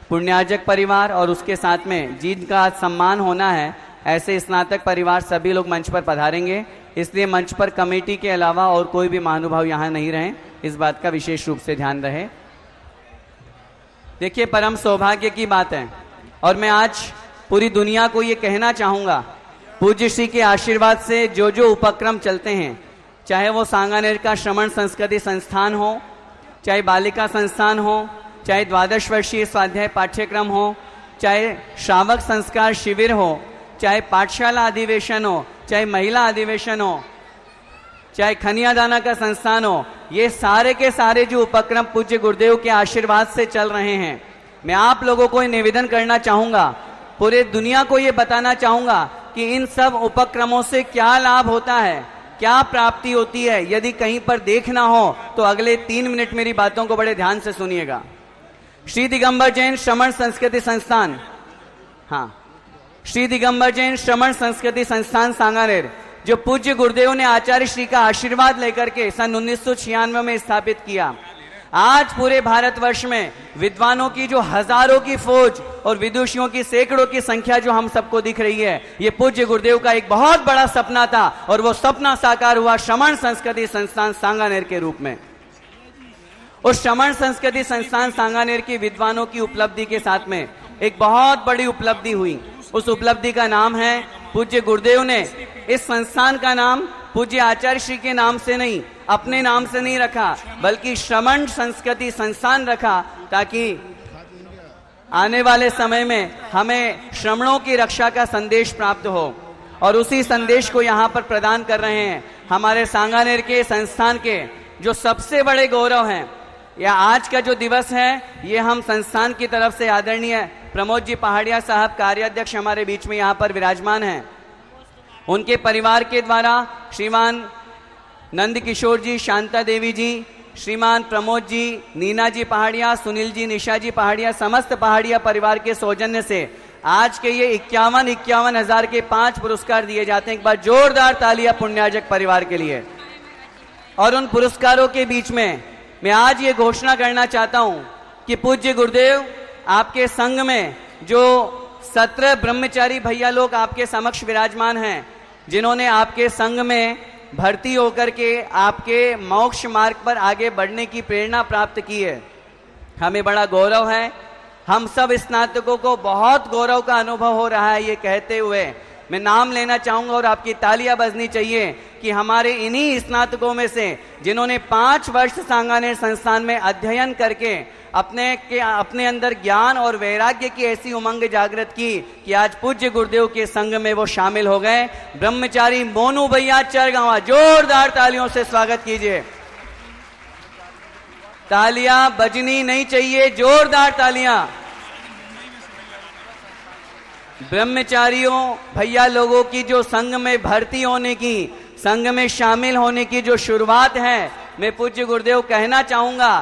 पुण्यार्जक परिवार और उसके साथ में जिनका सम्मान होना है, ऐसे स्नातक परिवार सभी लोग मंच पर पधारेंगे। इसलिए मंच पर कमेटी के अलावा और कोई भी महानुभाव यहाँ नहीं रहे, इस बात का विशेष रूप से ध्यान रहे। देखिए, परम सौभाग्य की बात है और मैं आज पूरी दुनिया को ये कहना चाहूंगा, पूज्य श्री के आशीर्वाद से जो जो उपक्रम चलते हैं, चाहे वो सांगानेर का श्रमण संस्कृति संस्थान हो, चाहे बालिका संस्थान हो, चाहे 12 वर्षीय स्वाध्याय पाठ्यक्रम हो, चाहे श्रावक संस्कार शिविर हो, चाहे पाठशाला अधिवेशन हो, चाहे महिला अधिवेशन हो, चाहे खनियादाना का संस्थान हो, ये सारे के सारे जो उपक्रम पूज्य गुरुदेव के आशीर्वाद से चल रहे हैं। मैं आप लोगों को निवेदन करना चाहूंगा, पूरे दुनिया को ये बताना चाहूंगा कि इन सब उपक्रमों से क्या लाभ होता है, क्या प्राप्ति होती है। यदि कहीं पर देखना हो तो अगले 3 मिनट मेरी बातों को बड़े ध्यान से सुनिएगा। श्री दिगंबर जैन श्रमण संस्कृति संस्थान, हाँ, श्री दिगंबर जैन श्रमण संस्कृति संस्थान सांगानेर, जो पूज्य गुरुदेव ने आचार्य श्री का आशीर्वाद लेकर के सन 1996 में स्थापित किया। आज पूरे भारतवर्ष में विद्वानों की जो हजारों की फौज और विदुषियों की सैकड़ों की संख्या जो हम सबको दिख रही है, ये पूज्य गुरुदेव का एक बहुत बड़ा सपना था और वो सपना साकार हुआ श्रमण संस्कृति संस्थान सांगानेर के रूप में। उस श्रमण संस्कृति संस्थान सांगानेर की विद्वानों की उपलब्धि के साथ में एक बहुत बड़ी उपलब्धि हुई। उस उपलब्धि का नाम है, पूज्य गुरुदेव ने इस संस्थान का नाम पूज्य आचार्य श्री के नाम से नहीं, अपने नाम से नहीं रखा, बल्कि श्रमण संस्कृति संस्थान रखा, ताकि आने वाले समय में हमें श्रमणों की रक्षा का संदेश प्राप्त हो। और उसी संदेश को यहाँ पर प्रदान कर रहे हैं हमारे सांगानेर के संस्थान के जो सबसे बड़े गौरव हैं। या आज का जो दिवस है, ये हम संस्थान की तरफ से आदरणीय प्रमोद जी पहाड़िया साहब कार्याध्यक्ष हमारे बीच में यहाँ पर विराजमान हैं, उनके परिवार के द्वारा श्रीमान नंद किशोर जी, शांता देवी जी, श्रीमान प्रमोद जी, नीना जी पहाड़िया, सुनील जी, निशा जी पहाड़िया, समस्त पहाड़िया परिवार के सौजन्य से आज के ये 51 हजार के 5 पुरस्कार दिए जाते हैं। एक बार जोरदार तालियां पुण्यार्जक परिवार के लिए। और उन पुरस्कारों के बीच में मैं आज ये घोषणा करना चाहता हूं कि पूज्य गुरुदेव आपके संघ में जो 17 ब्रह्मचारी भैया लोग आपके समक्ष विराजमान हैं, जिन्होंने आपके संघ में भर्ती होकर के आपके मोक्ष मार्ग पर आगे बढ़ने की प्रेरणा प्राप्त की है, हमें बड़ा गौरव है। हम सब स्नातकों को बहुत गौरव का अनुभव हो रहा है। ये कहते हुए मैं नाम लेना चाहूंगा और आपकी तालियां बजनी चाहिए कि हमारे इन्हीं स्नातकों में से जिन्होंने 5 वर्ष सांगानेर संस्थान में अध्ययन करके अपने अंदर ज्ञान और वैराग्य की ऐसी उमंग जागृत की कि आज पूज्य गुरुदेव के संघ में वो शामिल हो गए। ब्रह्मचारी मोनू भैया चरगावा, जोरदार तालियों से स्वागत कीजिए। तालियां बजनी नहीं चाहिए, जोरदार तालियां। ब्रह्मचारियों भैया लोगों की जो संघ में भर्ती होने की, संघ में शामिल होने की जो शुरुआत है, मैं पूज्य गुरुदेव कहना चाहूंगा,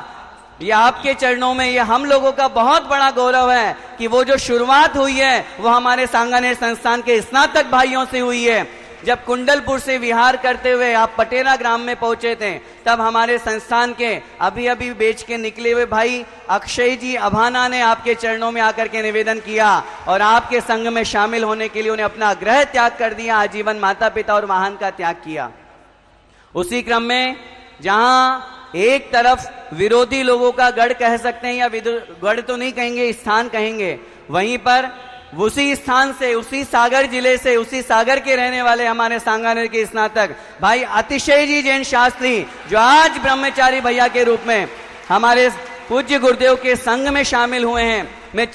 ये आपके चरणों में, ये हम लोगों का बहुत बड़ा गौरव है कि वो जो शुरुआत हुई है वो हमारे सांगानेर संस्थान के स्नातक भाइयों से हुई है। जब कुंडलपुर से विहार करते हुए आप पटेरा ग्राम में पहुंचे थे, तब हमारे संस्थान के अभी अभी बेच के निकले हुए भाई अक्षय जी अभाना ने आपके चरणों में आकर के निवेदन किया और आपके संघ में शामिल होने के लिए उन्हें अपना गृह त्याग कर दिया, आजीवन माता पिता और वाहन का त्याग किया। उसी क्रम में जहां एक तरफ विरोधी लोगों का गढ़ कह सकते हैं, या गढ़ तो नहीं कहेंगे, स्थान कहेंगे, वहीं पर उसी स्थान से, उसी सागर जिले से, उसी सागर के रहने वाले हमारे सांगानेर के स्नातक भाई अतिशय जी जैन शास्त्री, जो आज ब्रह्मचारी भैया के रूप में हमारे पूज्य गुरुदेव के संघ में शामिल हुए हैं, मैं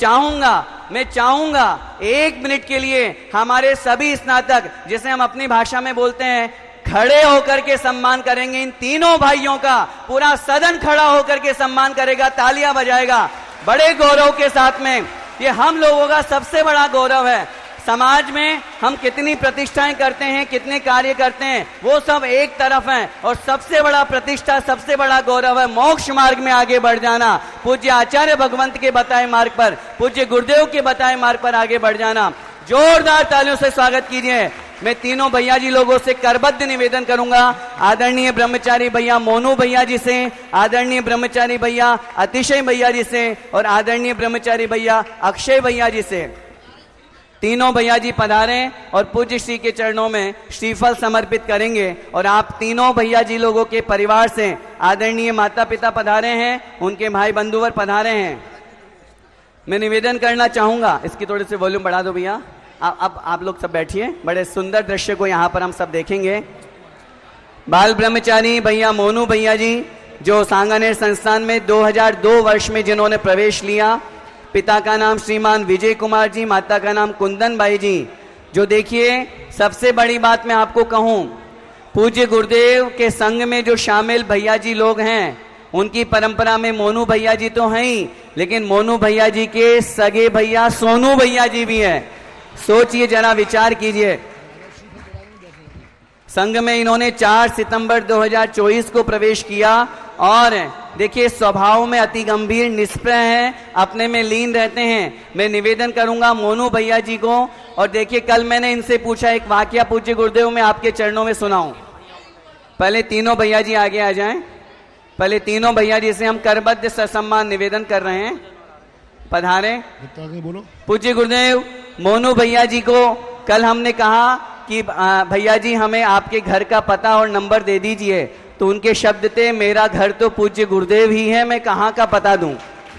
चाहूंगा 1 मिनट के लिए हमारे सभी स्नातक, जिसे हम अपनी भाषा में बोलते हैं, खड़े होकर के सम्मान करेंगे। इन तीनों भाइयों का पूरा सदन खड़ा होकर के सम्मान करेगा, तालियां बजाएगा बड़े गौरव के साथ में। ये हम लोगों का सबसे बड़ा गौरव है। समाज में हम कितनी प्रतिष्ठाएं करते हैं, कितने कार्य करते हैं, वो सब एक तरफ हैं, और सबसे बड़ा प्रतिष्ठा, सबसे बड़ा गौरव है मोक्ष मार्ग में आगे बढ़ जाना, पूज्य आचार्य भगवंत के बताए मार्ग पर, पूज्य गुरुदेव के बताए मार्ग पर आगे बढ़ जाना। जोरदार तालियों से स्वागत कीजिए। मैं तीनों भैया जी लोगों से करबद्ध निवेदन करूंगा, आदरणीय ब्रह्मचारी भैया मोनू भैया जी से, आदरणीय ब्रह्मचारी भैया अतिशय भैया जी से, और आदरणीय ब्रह्मचारी भैया अक्षय भैया जी से, तीनों भैया जी पधारें और पूज्य श्री के चरणों में श्रीफल समर्पित करेंगे। और आप तीनों भैया जी लोगों के परिवार से आदरणीय माता पिता पधारे हैं, उनके भाई बंधुवर पधारे हैं। मैं निवेदन करना चाहूंगा, इसकी थोड़ी सी वॉल्यूम बढ़ा दो भैया। अब आप लोग सब बैठिए, बड़े सुंदर दृश्य को यहाँ पर हम सब देखेंगे। बाल ब्रह्मचारी भैया मोनू भैया जी, जो सांगानेर संस्थान में 2002 वर्ष में जिन्होंने प्रवेश लिया, पिता का नाम श्रीमान विजय कुमार जी, माता का नाम कुंदन बाई जी। जो देखिए, सबसे बड़ी बात मैं आपको कहूं, पूज्य गुरुदेव के संघ में जो शामिल भैया जी लोग हैं, उनकी परंपरा में मोनू भैया जी तो हैं ही, लेकिन मोनू भैया जी के सगे भैया सोनू भैया जी भी हैं। सोचिए, जरा विचार कीजिए। संघ में इन्होंने 4 सितंबर 2024 को प्रवेश किया, और देखिए स्वभाव में अति गंभीर, निष्प्रह हैं, अपने में लीन रहते हैं। मैं निवेदन करूंगा मोनू भैया जी को, और देखिए कल मैंने इनसे पूछा, एक वाकया पूज्य गुरुदेव में आपके चरणों में सुनाऊं। पहले तीनों भैया जी आगे आ जाएं। पहले तीनों भैया जी से हम करबद्ध ससम्मान निवेदन कर रहे हैं, पधारे। बोलो। पूज्य गुरुदेव मोनू भैया जी को कल हमने कहा कि भैया जी हमें आपके घर का पता और नंबर दे दीजिए, तो उनके शब्द थे, मेरा घर तो पूज्य गुरुदेव ही है, मैं कहाँ का पता दूं।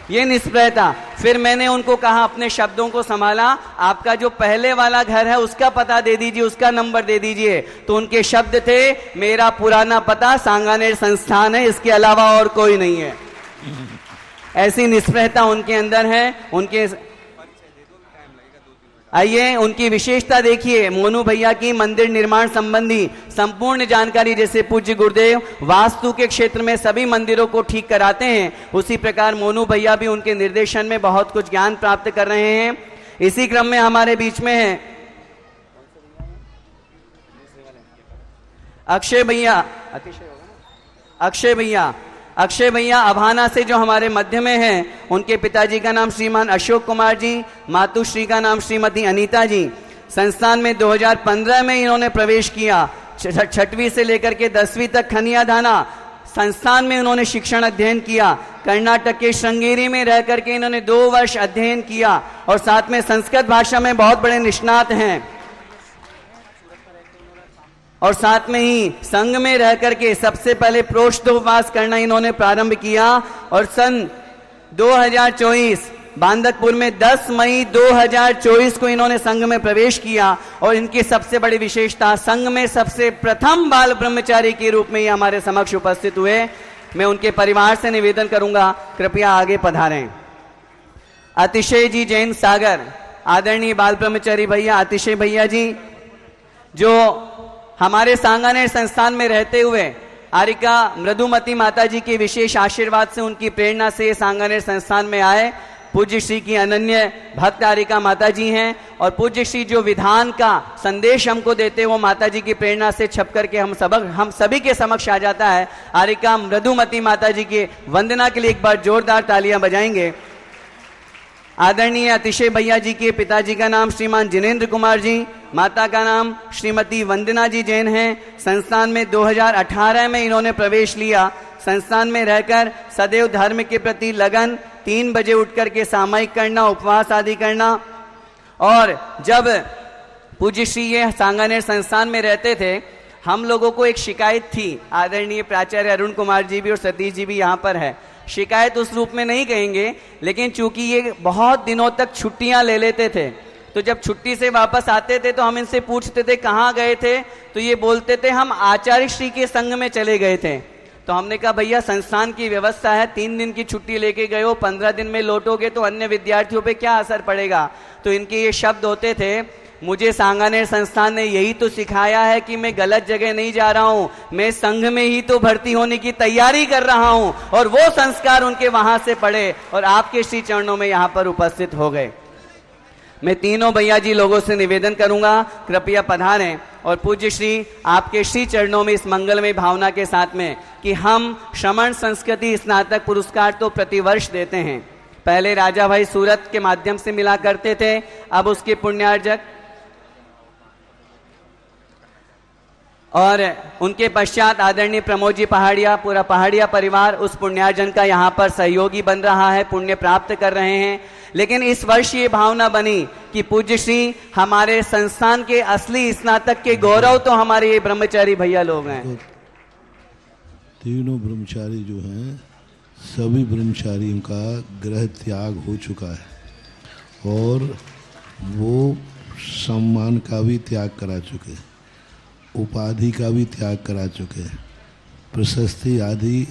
ये निष्प्रह था। फिर मैंने उनको कहा, अपने शब्दों को संभाला, आपका जो पहले वाला घर है उसका पता दे दीजिए, उसका नंबर दे दीजिए। तो उनके शब्द थे, मेरा पुराना पता सांगानेर संस्थान है, इसके अलावा और कोई नहीं है। ऐसी निष्प्रहता उनके अंदर है। उनके आइए उनकी विशेषता देखिए। मोनू भैया की मंदिर निर्माण संबंधी संपूर्ण जानकारी, जैसे पूज्य गुरुदेव वास्तु के क्षेत्र में सभी मंदिरों को ठीक कराते हैं, उसी प्रकार मोनू भैया भी उनके निर्देशन में बहुत कुछ ज्ञान प्राप्त कर रहे हैं। इसी क्रम में हमारे बीच में है अक्षय भैया, अक्षय भैया अभाना से जो हमारे मध्य में हैं, उनके पिताजी का नाम श्रीमान अशोक कुमार जी, मातुश्री का नाम श्रीमती अनीता जी। संस्थान में 2015 में इन्होंने प्रवेश किया। 6वीं से लेकर के 10वीं तक खनियाधाना संस्थान में इन्होंने शिक्षण अध्ययन किया। कर्नाटक के श्रृंगेरी में रह करके इन्होंने 2 वर्ष अध्ययन किया, और साथ में संस्कृत भाषा में बहुत बड़े निष्णात हैं। और साथ में ही संघ में रह करके सबसे पहले प्रोष्ठोपवास करना इन्होंने प्रारंभ किया, और सन 2024 बांदकपुर में 10 मई 2024 को इन्होंने संघ में प्रवेश किया। और इनकी सबसे बड़ी विशेषता, संघ में सबसे प्रथम बाल ब्रह्मचारी के रूप में ये हमारे समक्ष उपस्थित हुए। मैं उनके परिवार से निवेदन करूंगा, कृपया आगे पधारें। अतिशय जी जैन सागर, आदरणीय बाल ब्रह्मचारी भैया अतिशय भैया जी, जो हमारे सांगानेर संस्थान में रहते हुए आरिका मृदुमती माता जी के विशेष आशीर्वाद से, उनकी प्रेरणा से सांगानेर संस्थान में आए। पूज्य श्री की अनन्य भक्त आरिका माता जी हैं, और पूज्य श्री जो विधान का संदेश हमको देते हैं, वो माता जी की प्रेरणा से छप करके हम सभी के समक्ष आ जाता है। आरिका मृदुमती माता जी के वंदना के लिए एक बार जोरदार तालियां बजाएंगे। आदरणीय अतिशय भैया जी के पिताजी का नाम श्रीमान जिनेंद्र कुमार जी, माता का नाम श्रीमती वंदना जी जैन हैं। संस्थान में 2018 में इन्होंने प्रवेश लिया। संस्थान में रहकर सदैव धर्म के प्रति लगन, 3 बजे उठकर के सामयिक करना, उपवास आदि करना। और जब पूज्य श्री ये सांगानेर संस्थान में रहते थे, हम लोगों को एक शिकायत थी, आदरणीय प्राचार्य अरुण कुमार जी भी और सतीश जी भी यहाँ पर है। शिकायत उस रूप में नहीं कहेंगे, लेकिन चूंकि ये बहुत दिनों तक छुट्टियां ले लेते थे, तो जब छुट्टी से वापस आते थे तो हम इनसे पूछते थे कहाँ गए थे, तो ये बोलते थे हम आचार्य श्री के संग में चले गए थे। तो हमने कहा भैया संस्थान की व्यवस्था है, 3 दिन की छुट्टी लेके गए हो, 15 दिन में लौटोगे तो अन्य विद्यार्थियों पे क्या असर पड़ेगा। तो इनके ये शब्द होते थे, मुझे सांगानेर संस्थान ने यही तो सिखाया है कि मैं गलत जगह नहीं जा रहा हूं, मैं संघ में ही तो भर्ती होने की तैयारी कर रहा हूं। और वो संस्कार उनके वहां से पढ़े और आपके श्री चरणों में यहां पर उपस्थित हो गए। मैं तीनों भैया जी लोगों से निवेदन करूंगा, कृपया पधारें और पूज्य श्री आपके श्री चरणों में इस मंगलमय भावना के साथ में कि हम श्रमण संस्कृति स्नातक पुरस्कार तो प्रतिवर्ष देते हैं। पहले राजा भाई सूरत के माध्यम से मिला करते थे, अब उसके पुण्यार्जक और उनके पश्चात आदरणीय प्रमोद जी पहाड़िया, पूरा पहाड़िया परिवार उस पुण्यार्जन का यहाँ पर सहयोगी बन रहा है, पुण्य प्राप्त कर रहे हैं। लेकिन इस वर्ष ये भावना बनी कि पूज्य श्री हमारे संस्थान के असली स्नातक के गौरव तो हमारे ये ब्रह्मचारी भैया लोग हैं। तीनों ब्रह्मचारी जो हैं, सभी ब्रह्मचारियों का गृह त्याग हो चुका है और वो सम्मान का भी त्याग करा चुके, उपाधि का भी त्याग करा चुके, प्रशस्ति आदि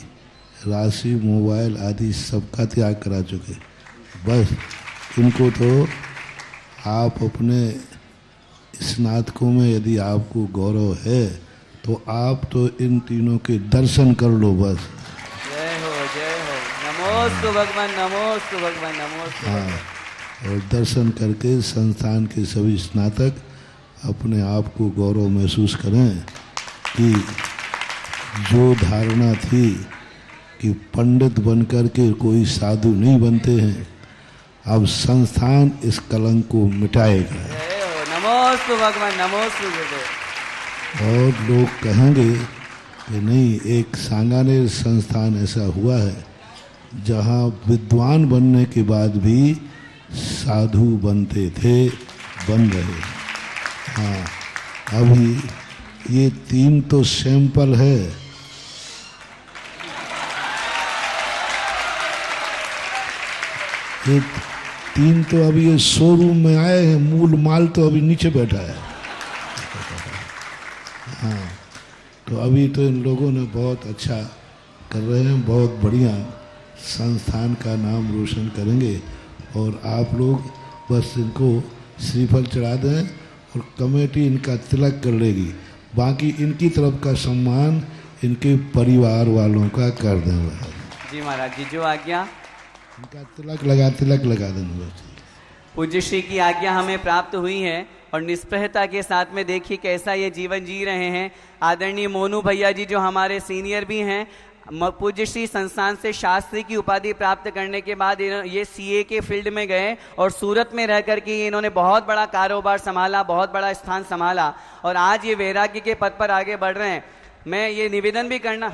राशि मोबाइल आदि सबका त्याग करा चुके। बस इनको तो आप अपने स्नातकों में यदि आपको गौरव है तो आप तो इन तीनों के दर्शन कर लो बस। जय हो नमोस्तु भगवान, नमोस्तु भगवान, नमोस्तु। हाँ, और दर्शन करके संस्थान के सभी स्नातक अपने आप को गौरव महसूस करें कि जो धारणा थी कि पंडित बनकर के कोई साधु नहीं बनते हैं, अब संस्थान इस कलंक को मिटाएगा। नमोस्तु भगवान, नमोस्तु गुरुदेव। और लोग कहेंगे कि नहीं, एक सांगानेर संस्थान ऐसा हुआ है जहाँ विद्वान बनने के बाद भी साधु बनते थे, बन रहे। हाँ, अभी ये 3 तो सैंपल है। ये 3 तो अभी ये शोरूम में आए हैं, मूल माल तो अभी नीचे बैठा है। हाँ, तो अभी तो इन लोगों ने बहुत अच्छा कर रहे हैं, बहुत बढ़िया संस्थान का नाम रोशन करेंगे। और आप लोग बस इनको श्रीफल चढ़ा दें और कमेटी इनका तिलक कर लेगी, बाकी इनकी तरफ का सम्मान इनके परिवार वालों का कर देंगे। जी महाराज जी, जो आज्ञा। इनका तिलक लगा देंगे। पूज्य श्री की आज्ञा हमें प्राप्त हुई है और निष्प्रहता के साथ में देखिए कैसा ये जीवन जी रहे हैं। आदरणीय मोनू भैया जी जो हमारे सीनियर भी हैं, पूज्य श्री संस्थान से शास्त्री की उपाधि प्राप्त करने के बाद ये सीए के फील्ड में गए और सूरत में रह कर के इन्होंने बहुत बड़ा कारोबार संभाला, बहुत बड़ा स्थान संभाला और आज ये वैराग्य के पद पर आगे बढ़ रहे हैं। मैं ये निवेदन भी करना,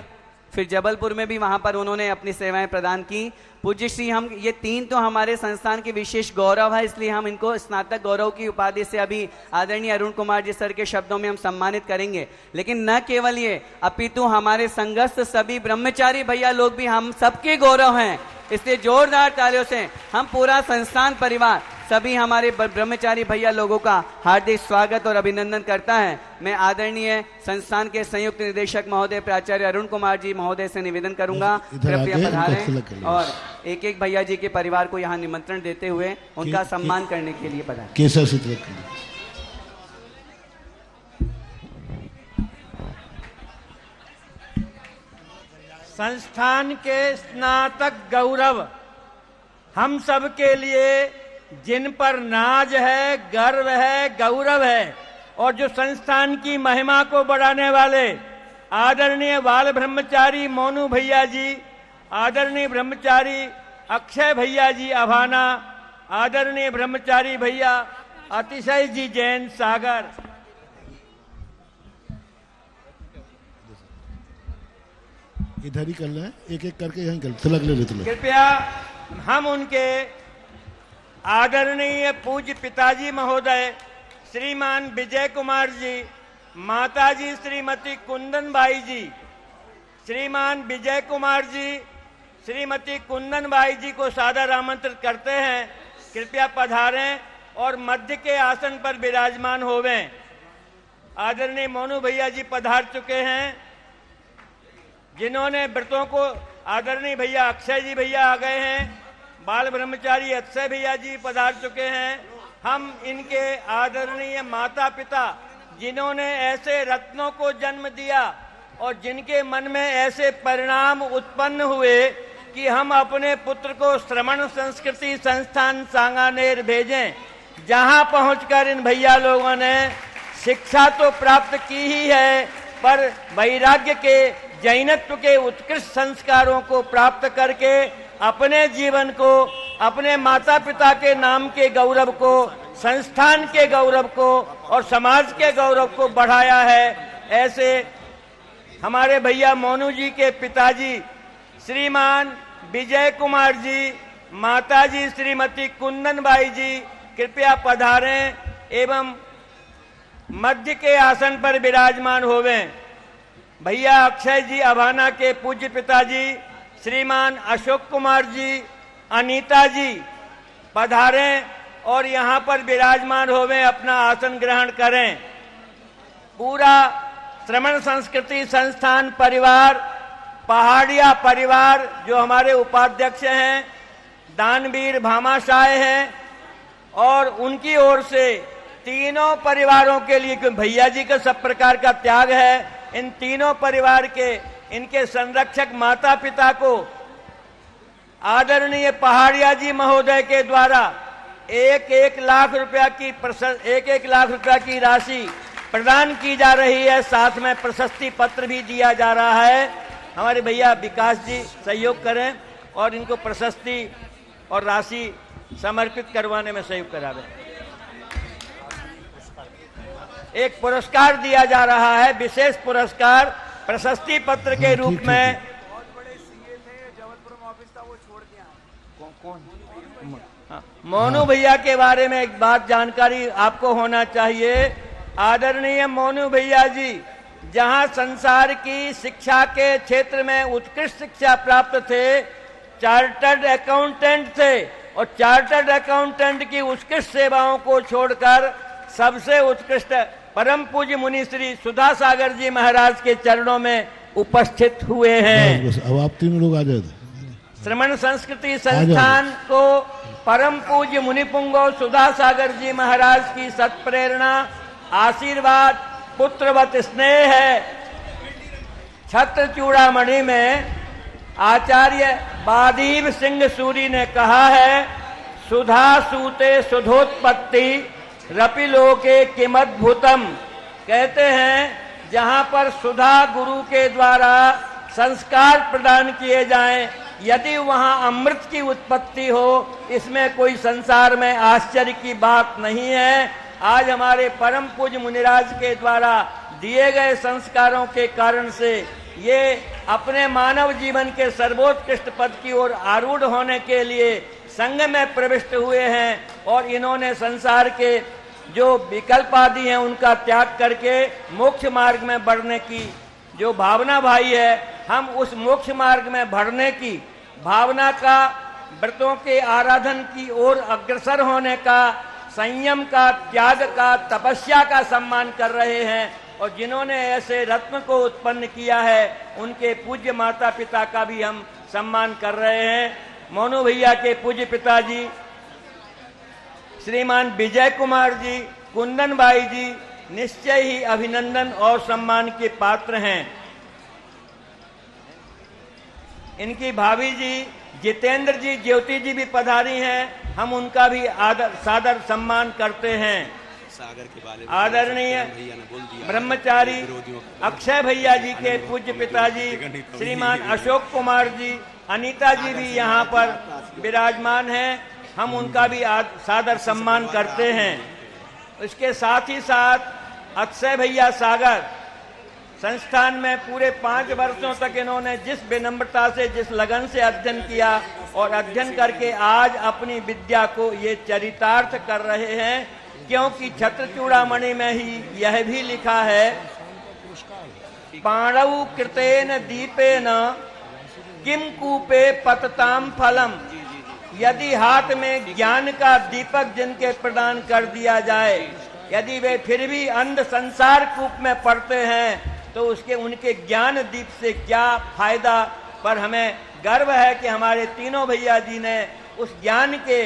फिर जबलपुर में भी वहाँ पर उन्होंने अपनी सेवाएं प्रदान की। पूज्य श्री, हम ये 3 तो हमारे संस्थान के विशेष गौरव है, इसलिए हम इनको स्नातक गौरव की उपाधि से अभी आदरणीय अरुण कुमार जी सर के शब्दों में हम सम्मानित करेंगे। लेकिन न केवल ये, अपितु हमारे संघस्थ सभी ब्रह्मचारी भैया लोग भी हम सबके गौरव हैं। इसलिए जोरदार तालियों से हम पूरा संस्थान परिवार सभी हमारे ब्रह्मचारी भैया लोगों का हार्दिक स्वागत और अभिनंदन करता है। मैं आदरणीय संस्थान के संयुक्त निदेशक महोदय प्राचार्य अरुण कुमार जी महोदय से निवेदन करूंगा, कृपया पधारें और एक एक भैया जी के परिवार को यहाँ निमंत्रण देते हुए उनका सम्मान करने के लिए पधारें। केसर से तिलक करें। संस्थान के स्नातक गौरव हम सब के लिए, जिन पर नाज है, गर्व है, गौरव है और जो संस्थान की महिमा को बढ़ाने वाले आदरणीय बाल ब्रह्मचारी मोनू भैया जी, आदरणीय ब्रह्मचारी अक्षय भैया जी अभाना, आदरणीय ब्रह्मचारी भैया अतिशय जी जैन सागर, इधर ही कर लें, एक एक करके यहीं कर, तिलक ले लेते। कृपया हम उनके आदरणीय पूज्य पिताजी महोदय श्रीमान विजय कुमार जी माताजी श्रीमती कुंदन बाई जी, श्रीमान विजय कुमार जी, श्रीमती कुंदन बाई जी को सादर आमंत्रित करते हैं, कृपया पधारें और मध्य के आसन पर विराजमान होवें। आदरणीय मोनू भैया जी पधार चुके हैं, जिन्होंने व्रतों को, आदरणीय भैया अक्षय जी भैया आ गए हैं, बाल ब्रह्मचारी अक्षय भैया जी पधार चुके हैं। हम इनके आदरणीय माता पिता, जिन्होंने ऐसे रत्नों को जन्म दिया और जिनके मन में ऐसे परिणाम उत्पन्न हुए कि हम अपने पुत्र को श्रमण संस्कृति संस्थान सांगानेर भेजें, जहां पहुंचकर इन भैया लोगों ने शिक्षा तो प्राप्त की ही है, पर वैराग्य के, जैनत्व के उत्कृष्ट संस्कारों को प्राप्त करके अपने जीवन को, अपने माता पिता के नाम के गौरव को, संस्थान के गौरव को और समाज के गौरव को बढ़ाया है। ऐसे हमारे भैया मोनू जी के पिताजी श्रीमान विजय कुमार जी, माताजी श्रीमती कुंदन बाई जी कृपया पधारें एवं मध्य के आसन पर विराजमान होवें। भैया अक्षय जी अभाना के पूज्य पिताजी श्रीमान अशोक कुमार जी, अनीता जी पधारें और यहाँ पर विराजमान होवें, अपना आसन ग्रहण करें। पूरा श्रमण संस्कृति संस्थान परिवार, पहाड़िया परिवार जो हमारे उपाध्यक्ष हैं, दानवीर भामाशाह हैं, और उनकी ओर से तीनों परिवारों के लिए, क्योंकि भैया जी का सब प्रकार का त्याग है, इन तीनों परिवार के, इनके संरक्षक माता पिता को आदरणीय पहाड़िया जी महोदय के द्वारा 1-1 लाख रुपया की 1-1 लाख रुपया की राशि प्रदान की जा रही है। साथ में प्रशस्ति पत्र भी दिया जा रहा है। हमारे भैया विकास जी सहयोग करें और इनको प्रशस्ति और राशि समर्पित करवाने में सहयोग करावें। एक पुरस्कार दिया जा रहा है, विशेष पुरस्कार प्रशस्ति पत्र के रूप में। बहुत बड़े सीए थे, जबलपुर में ऑफिस था, वो छोड़ के आए। कौन? मोनू भैया के बारे में एक बात जानकारी आपको होना चाहिए। आदरणीय मोनू भैया जी जहां संसार की शिक्षा के क्षेत्र में उत्कृष्ट शिक्षा प्राप्त थे, चार्टर्ड अकाउंटेंट थे, और चार्टर्ड अकाउंटेंट की उत्कृष्ट सेवाओं को छोड़कर सबसे उत्कृष्ट परम पूज्य मुनि श्री सुधा सागर जी महाराज के चरणों में उपस्थित हुए हैं। बस अब आप तीन लोग आ जाए। श्रमण संस्कृति संस्थान को परम पूज्य मुनिपुंगव सुधा सागर जी महाराज की सत्प्रेरणा, आशीर्वाद, पुत्रवत स्नेह है। छत्र चूड़ामणि में आचार्य बादीव सिंह सूरी ने कहा है, सुधा सूते सुधोत्पत्ति रपिलोके किमद्भुतम। कहते हैं जहां पर सुधा गुरु के द्वारा संस्कार प्रदान किए जाएं, यदि वहां अमृत की उत्पत्ति हो, इसमें कोई संसार में आश्चर्य की बात नहीं है। आज हमारे परम पूज्य मुनिराज के द्वारा दिए गए संस्कारों के कारण से ये अपने मानव जीवन के सर्वोत्कृष्ट पद की ओर आरूढ़ होने के लिए संघ में प्रविष्ट हुए हैं, और इन्होंने संसार के जो विकल्प आदि हैं उनका त्याग करके मोक्ष मार्ग में बढ़ने की जो भावना भाई है, हम उस मोक्ष मार्ग में बढ़ने की भावना का, व्रतों के आराधन की ओर अग्रसर होने का, संयम का, त्याग का, तपस्या का सम्मान कर रहे हैं। और जिन्होंने ऐसे रत्न को उत्पन्न किया है, उनके पूज्य माता पिता का भी हम सम्मान कर रहे हैं। मोनू भैया के पूज्य पिताजी श्रीमान विजय कुमार जी, कुंदन बाई जी निश्चय ही अभिनंदन और सम्मान के पात्र हैं। इनकी भाभी जी जितेंद्र जी, ज्योति जी भी पधारी हैं, हम उनका भी आदर सादर सम्मान करते हैं। सागर के बारे में आदरणीय ब्रह्मचारी अक्षय भैया जी के पूज्य पिताजी श्रीमान अशोक कुमार जी, अनीता जी भी यहाँ पर विराजमान हैं, हम उनका भी सादर सम्मान करते हैं। इसके साथ ही साथ अक्षय भैया सागर संस्थान में पूरे 5 वर्षों तक इन्होंने जिस विनम्रता से, जिस लगन से अध्ययन किया, और अध्ययन करके आज अपनी विद्या को ये चरितार्थ कर रहे हैं, क्योंकि छत्र चूड़ामणि में ही यह भी लिखा है, पाणौ कृतेन दीपेन किम कूपे पतताम फलम। यदि हाथ में ज्ञान का दीपक जिनके प्रदान कर दिया जाए, यदि वे फिर भी अंध संसार कूप में पड़ते हैं, तो उसके उनके ज्ञान दीप से क्या फायदा। पर हमें गर्व है कि हमारे तीनों भैया जी ने उस ज्ञान के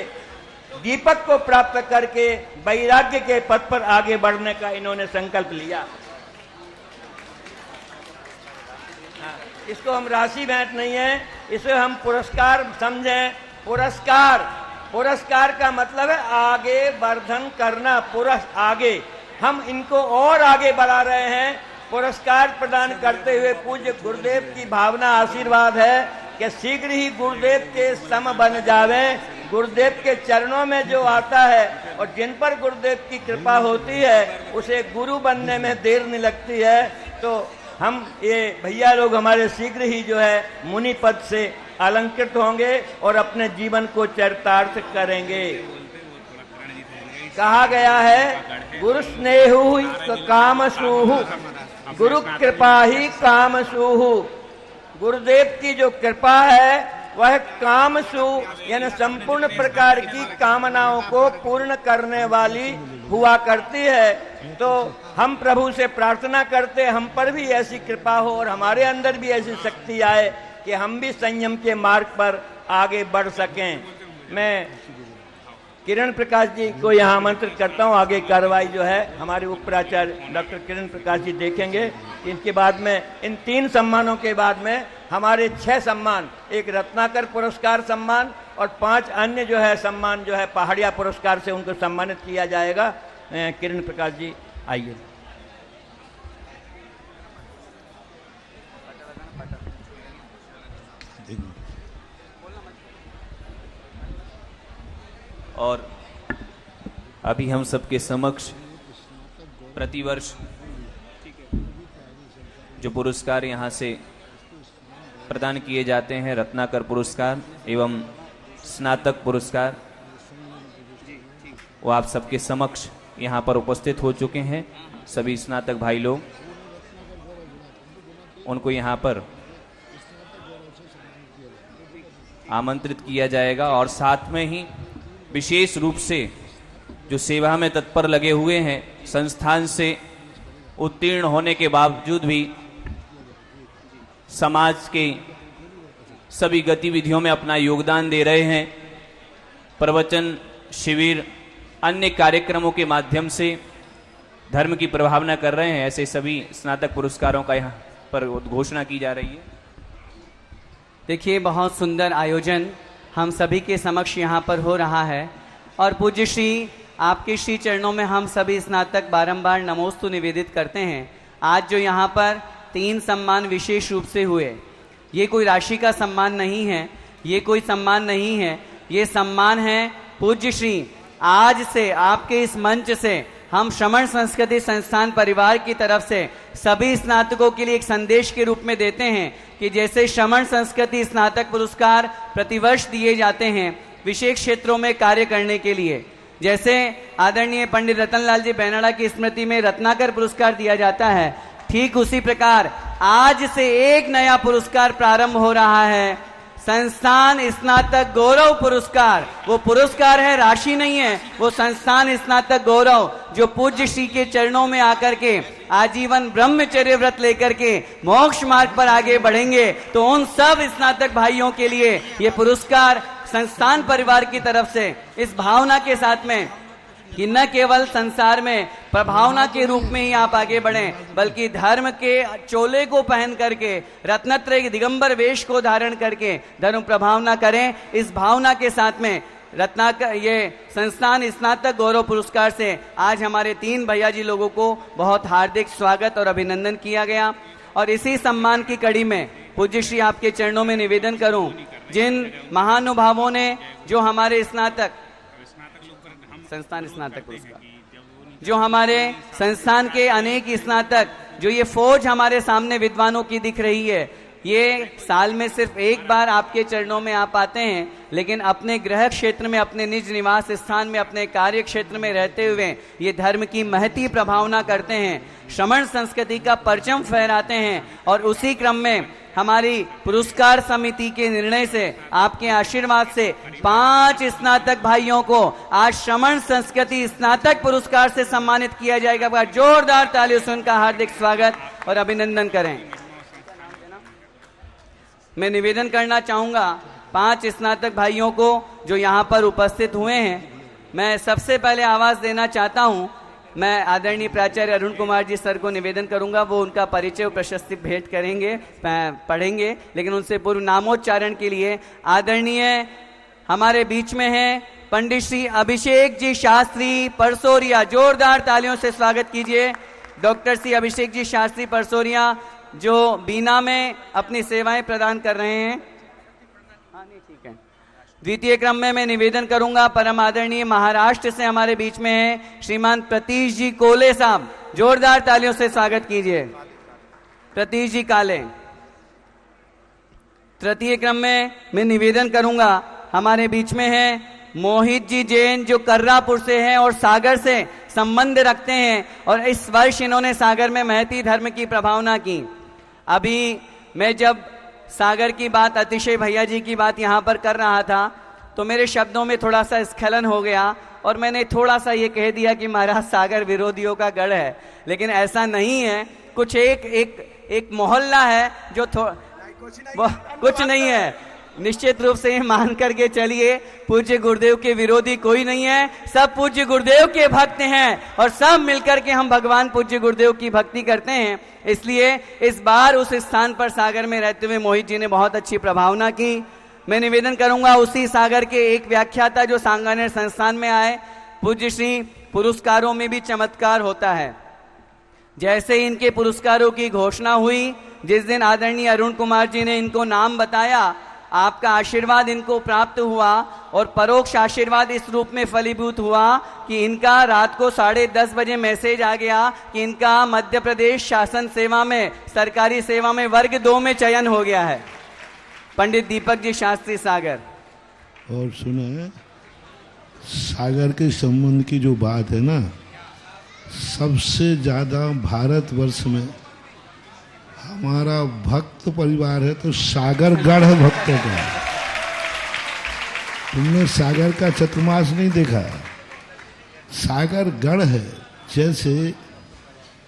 दीपक को प्राप्त करके वैराग्य के पथ पर आगे बढ़ने का इन्होंने संकल्प लिया। इसको हम राशि भेंट नहीं है, इसे हम पुरस्कार समझें। पुरस्कार का मतलब है आगे वर्धन करना, आगे हम इनको और आगे बढ़ा रहे हैं। पुरस्कार प्रदान करते हुए पूज्य गुरुदेव की भावना आशीर्वाद है कि शीघ्र ही गुरुदेव के सम बन जावे। गुरुदेव के चरणों में जो आता है और जिन पर गुरुदेव की कृपा होती है, उसे गुरु बनने में देर नहीं लगती है। तो हम ये भैया लोग हमारे शीघ्र ही जो है मुनि पद से अलंकृत होंगे और अपने जीवन को चरितार्थ करेंगे। कहा गया है, गुरु स्नेहु काम सूहु, गुरु कृपा ही काम सूहु। गुरुदेव की जो कृपा है वह कामसु यानी संपूर्ण प्रकार की कामनाओं को पूर्ण करने वाली हुआ करती है। तो हम प्रभु से प्रार्थना करते हम पर भी ऐसी कृपा हो और हमारे अंदर भी ऐसी शक्ति आए कि हम भी संयम के मार्ग पर आगे बढ़ सकें। मैं किरण प्रकाश जी को यहाँ आमंत्रित करता हूँ। आगे कार्रवाई जो है हमारे उप प्राचार्य डॉक्टर किरण प्रकाश जी देखेंगे। इनके बाद में इन 3 सम्मानों के बाद में हमारे 6 सम्मान, एक रत्नाकर पुरस्कार सम्मान और 5 अन्य जो है सम्मान जो है पहाड़िया पुरस्कार से उनको सम्मानित किया जाएगा। किरण प्रकाश जी आइए। और अभी हम सबके समक्ष प्रतिवर्ष जो पुरस्कार यहाँ से प्रदान किए जाते हैं, रत्नाकर पुरस्कार एवं स्नातक पुरस्कार, वो आप सबके समक्ष यहाँ पर उपस्थित हो चुके हैं। सभी स्नातक भाई लोग, उनको यहाँ पर आमंत्रित किया जाएगा और साथ में ही विशेष रूप से जो सेवा में तत्पर लगे हुए हैं, संस्थान से उत्तीर्ण होने के बावजूद भी समाज के सभी गतिविधियों में अपना योगदान दे रहे हैं, प्रवचन शिविर अन्य कार्यक्रमों के माध्यम से धर्म की प्रभावना कर रहे हैं, ऐसे सभी स्नातक पुरस्कारों का यहाँ पर घोषणा की जा रही है। देखिए, बहुत सुंदर आयोजन हम सभी के समक्ष यहाँ पर हो रहा है और पूज्य श्री आपके श्री चरणों में हम सभी स्नातक बारंबार नमोस्तु निवेदित करते हैं। आज जो यहाँ पर 3 सम्मान विशेष रूप से हुए, ये कोई राशि का सम्मान नहीं है, ये कोई सम्मान नहीं है, ये सम्मान है पूज्य श्री आज से आपके इस मंच से हम श्रमण संस्कृति संस्थान परिवार की तरफ से सभी स्नातकों के लिए एक संदेश के रूप में देते हैं कि जैसे श्रमण संस्कृति स्नातक पुरस्कार प्रतिवर्ष दिए जाते हैं विशेष क्षेत्रों में कार्य करने के लिए, जैसे आदरणीय पंडित रतनलाल जी बेनाड़ा की स्मृति में रत्नाकर पुरस्कार दिया जाता है, ठीक उसी प्रकार आज से एक नया पुरस्कार प्रारंभ हो रहा है, संस्थान स्नातक गौरव पुरस्कार। वो पुरस्कार है, राशि नहीं है, वो संस्थान स्नातक गौरव जो पूज्य श्री के चरणों में आकर के आजीवन ब्रह्मचर्य व्रत लेकर के मोक्ष मार्ग पर आगे बढ़ेंगे। तो उन सब स्नातक भाइयों के लिए ये पुरस्कार संस्थान परिवार की तरफ से इस भावना के साथ में कि न केवल संसार में प्रभावना के रूप में ही आप आगे बढ़ें, बल्कि धर्म के चोले को पहन करके रत्नत्रय दिगंबर वेश को धारण करके धर्म प्रभावना करें। इस भावना के साथ में रत्नाकर ये संस्थान स्नातक गौरव पुरस्कार से आज हमारे 3 भैया जी लोगों को बहुत हार्दिक स्वागत और अभिनंदन किया गया। और इसी सम्मान की कड़ी में पूज्य श्री आपके चरणों में निवेदन करूं, जिन महानुभावों ने जो हमारे स्नातक संस्थान स्नातक पुरस्कार, जो हमारे संस्थान के अनेक स्नातक, जो ये फौज हमारे सामने विद्वानों की दिख रही है, ये साल में सिर्फ एक बार आपके चरणों में आ पाते हैं, लेकिन अपने गृह क्षेत्र में, अपने निज निवास स्थान में, अपने कार्य क्षेत्र में रहते हुए ये धर्म की महती प्रभावना करते हैं, श्रमण संस्कृति का परचम फहराते हैं। और उसी क्रम में हमारी पुरस्कार समिति के निर्णय से, आपके आशीर्वाद से 5 स्नातक भाइयों को आज श्रमण संस्कृति स्नातक पुरस्कार से सम्मानित किया जाएगा। जोरदार तालियों से उनका हार्दिक स्वागत और अभिनंदन करें। मैं निवेदन करना चाहूंगा 5 स्नातक भाइयों को जो यहाँ पर उपस्थित हुए हैं। मैं सबसे पहले आवाज देना चाहता हूँ, मैं आदरणीय प्राचार्य अरुण कुमार जी सर को निवेदन करूंगा, वो उनका परिचय और प्रशस्ति भेंट करेंगे, पढ़ेंगे, लेकिन उनसे पूर्व नामोच्चारण के लिए आदरणीय हमारे बीच में हैं पंडित श्री अभिषेक जी शास्त्री परसोरिया। जोरदार तालियों से स्वागत कीजिए डॉक्टर श्री अभिषेक जी शास्त्री परसोरिया, जो बीना में अपनी सेवाएं प्रदान कर रहे हैं। हाँ नहीं ठीक है। द्वितीय क्रम में मैं निवेदन करूंगा परम आदरणीय महाराष्ट्र से हमारे बीच में है श्रीमान प्रतीश जी कोले साहब। जोरदार तालियों से स्वागत कीजिए प्रतीश जी काले। तृतीय क्रम में मैं निवेदन करूंगा हमारे बीच में है मोहित जी जैन, जो कर्रापुर से हैं और सागर से संबंध रखते हैं, और इस वर्ष इन्होंने सागर में महती धर्म की प्रभावना की। अभी मैं जब सागर की बात, अतिशय भैया जी की बात यहाँ पर कर रहा था, तो मेरे शब्दों में थोड़ा सा स्खलन हो गया और मैंने थोड़ा सा ये कह दिया कि महाराज सागर विरोधियों का गढ़ है, लेकिन ऐसा नहीं है। कुछ एक मोहल्ला है जो कुछ नहीं है। निश्चित रूप से मान करके चलिए, पूज्य गुरुदेव के विरोधी कोई नहीं है, सब पूज्य गुरुदेव के भक्त हैं और सब मिलकर के हम भगवान पूज्य गुरुदेव की भक्ति करते हैं। इसलिए इस बार उस स्थान पर सागर में रहते हुए मोहित जी ने बहुत अच्छी प्रभावना की। मैं निवेदन करूंगा उसी सागर के एक व्याख्याता जो सांगानेर संस्थान में आए, पूज्य श्री पुरस्कारों में भी चमत्कार होता है। जैसे इनके पुरस्कारों की घोषणा हुई, जिस दिन आदरणीय अरुण कुमार जी ने इनको नाम बताया, आपका आशीर्वाद इनको प्राप्त हुआ और परोक्ष आशीर्वाद इस रूप में फलीभूत हुआ कि इनका रात को 10:30 बजे मैसेज आ गया कि इनका मध्य प्रदेश शासन सेवा में, सरकारी सेवा में वर्ग 2 में चयन हो गया है। पंडित दीपक जी शास्त्री सागर। और सुना, सागर के संबंध की जो बात है ना, सबसे ज्यादा भारतवर्ष में हमारा भक्त परिवार है तो सागर गढ़ भक्तों का। तुमने सागर का चतुर्मास नहीं देखा, सागर गढ़ है। जैसे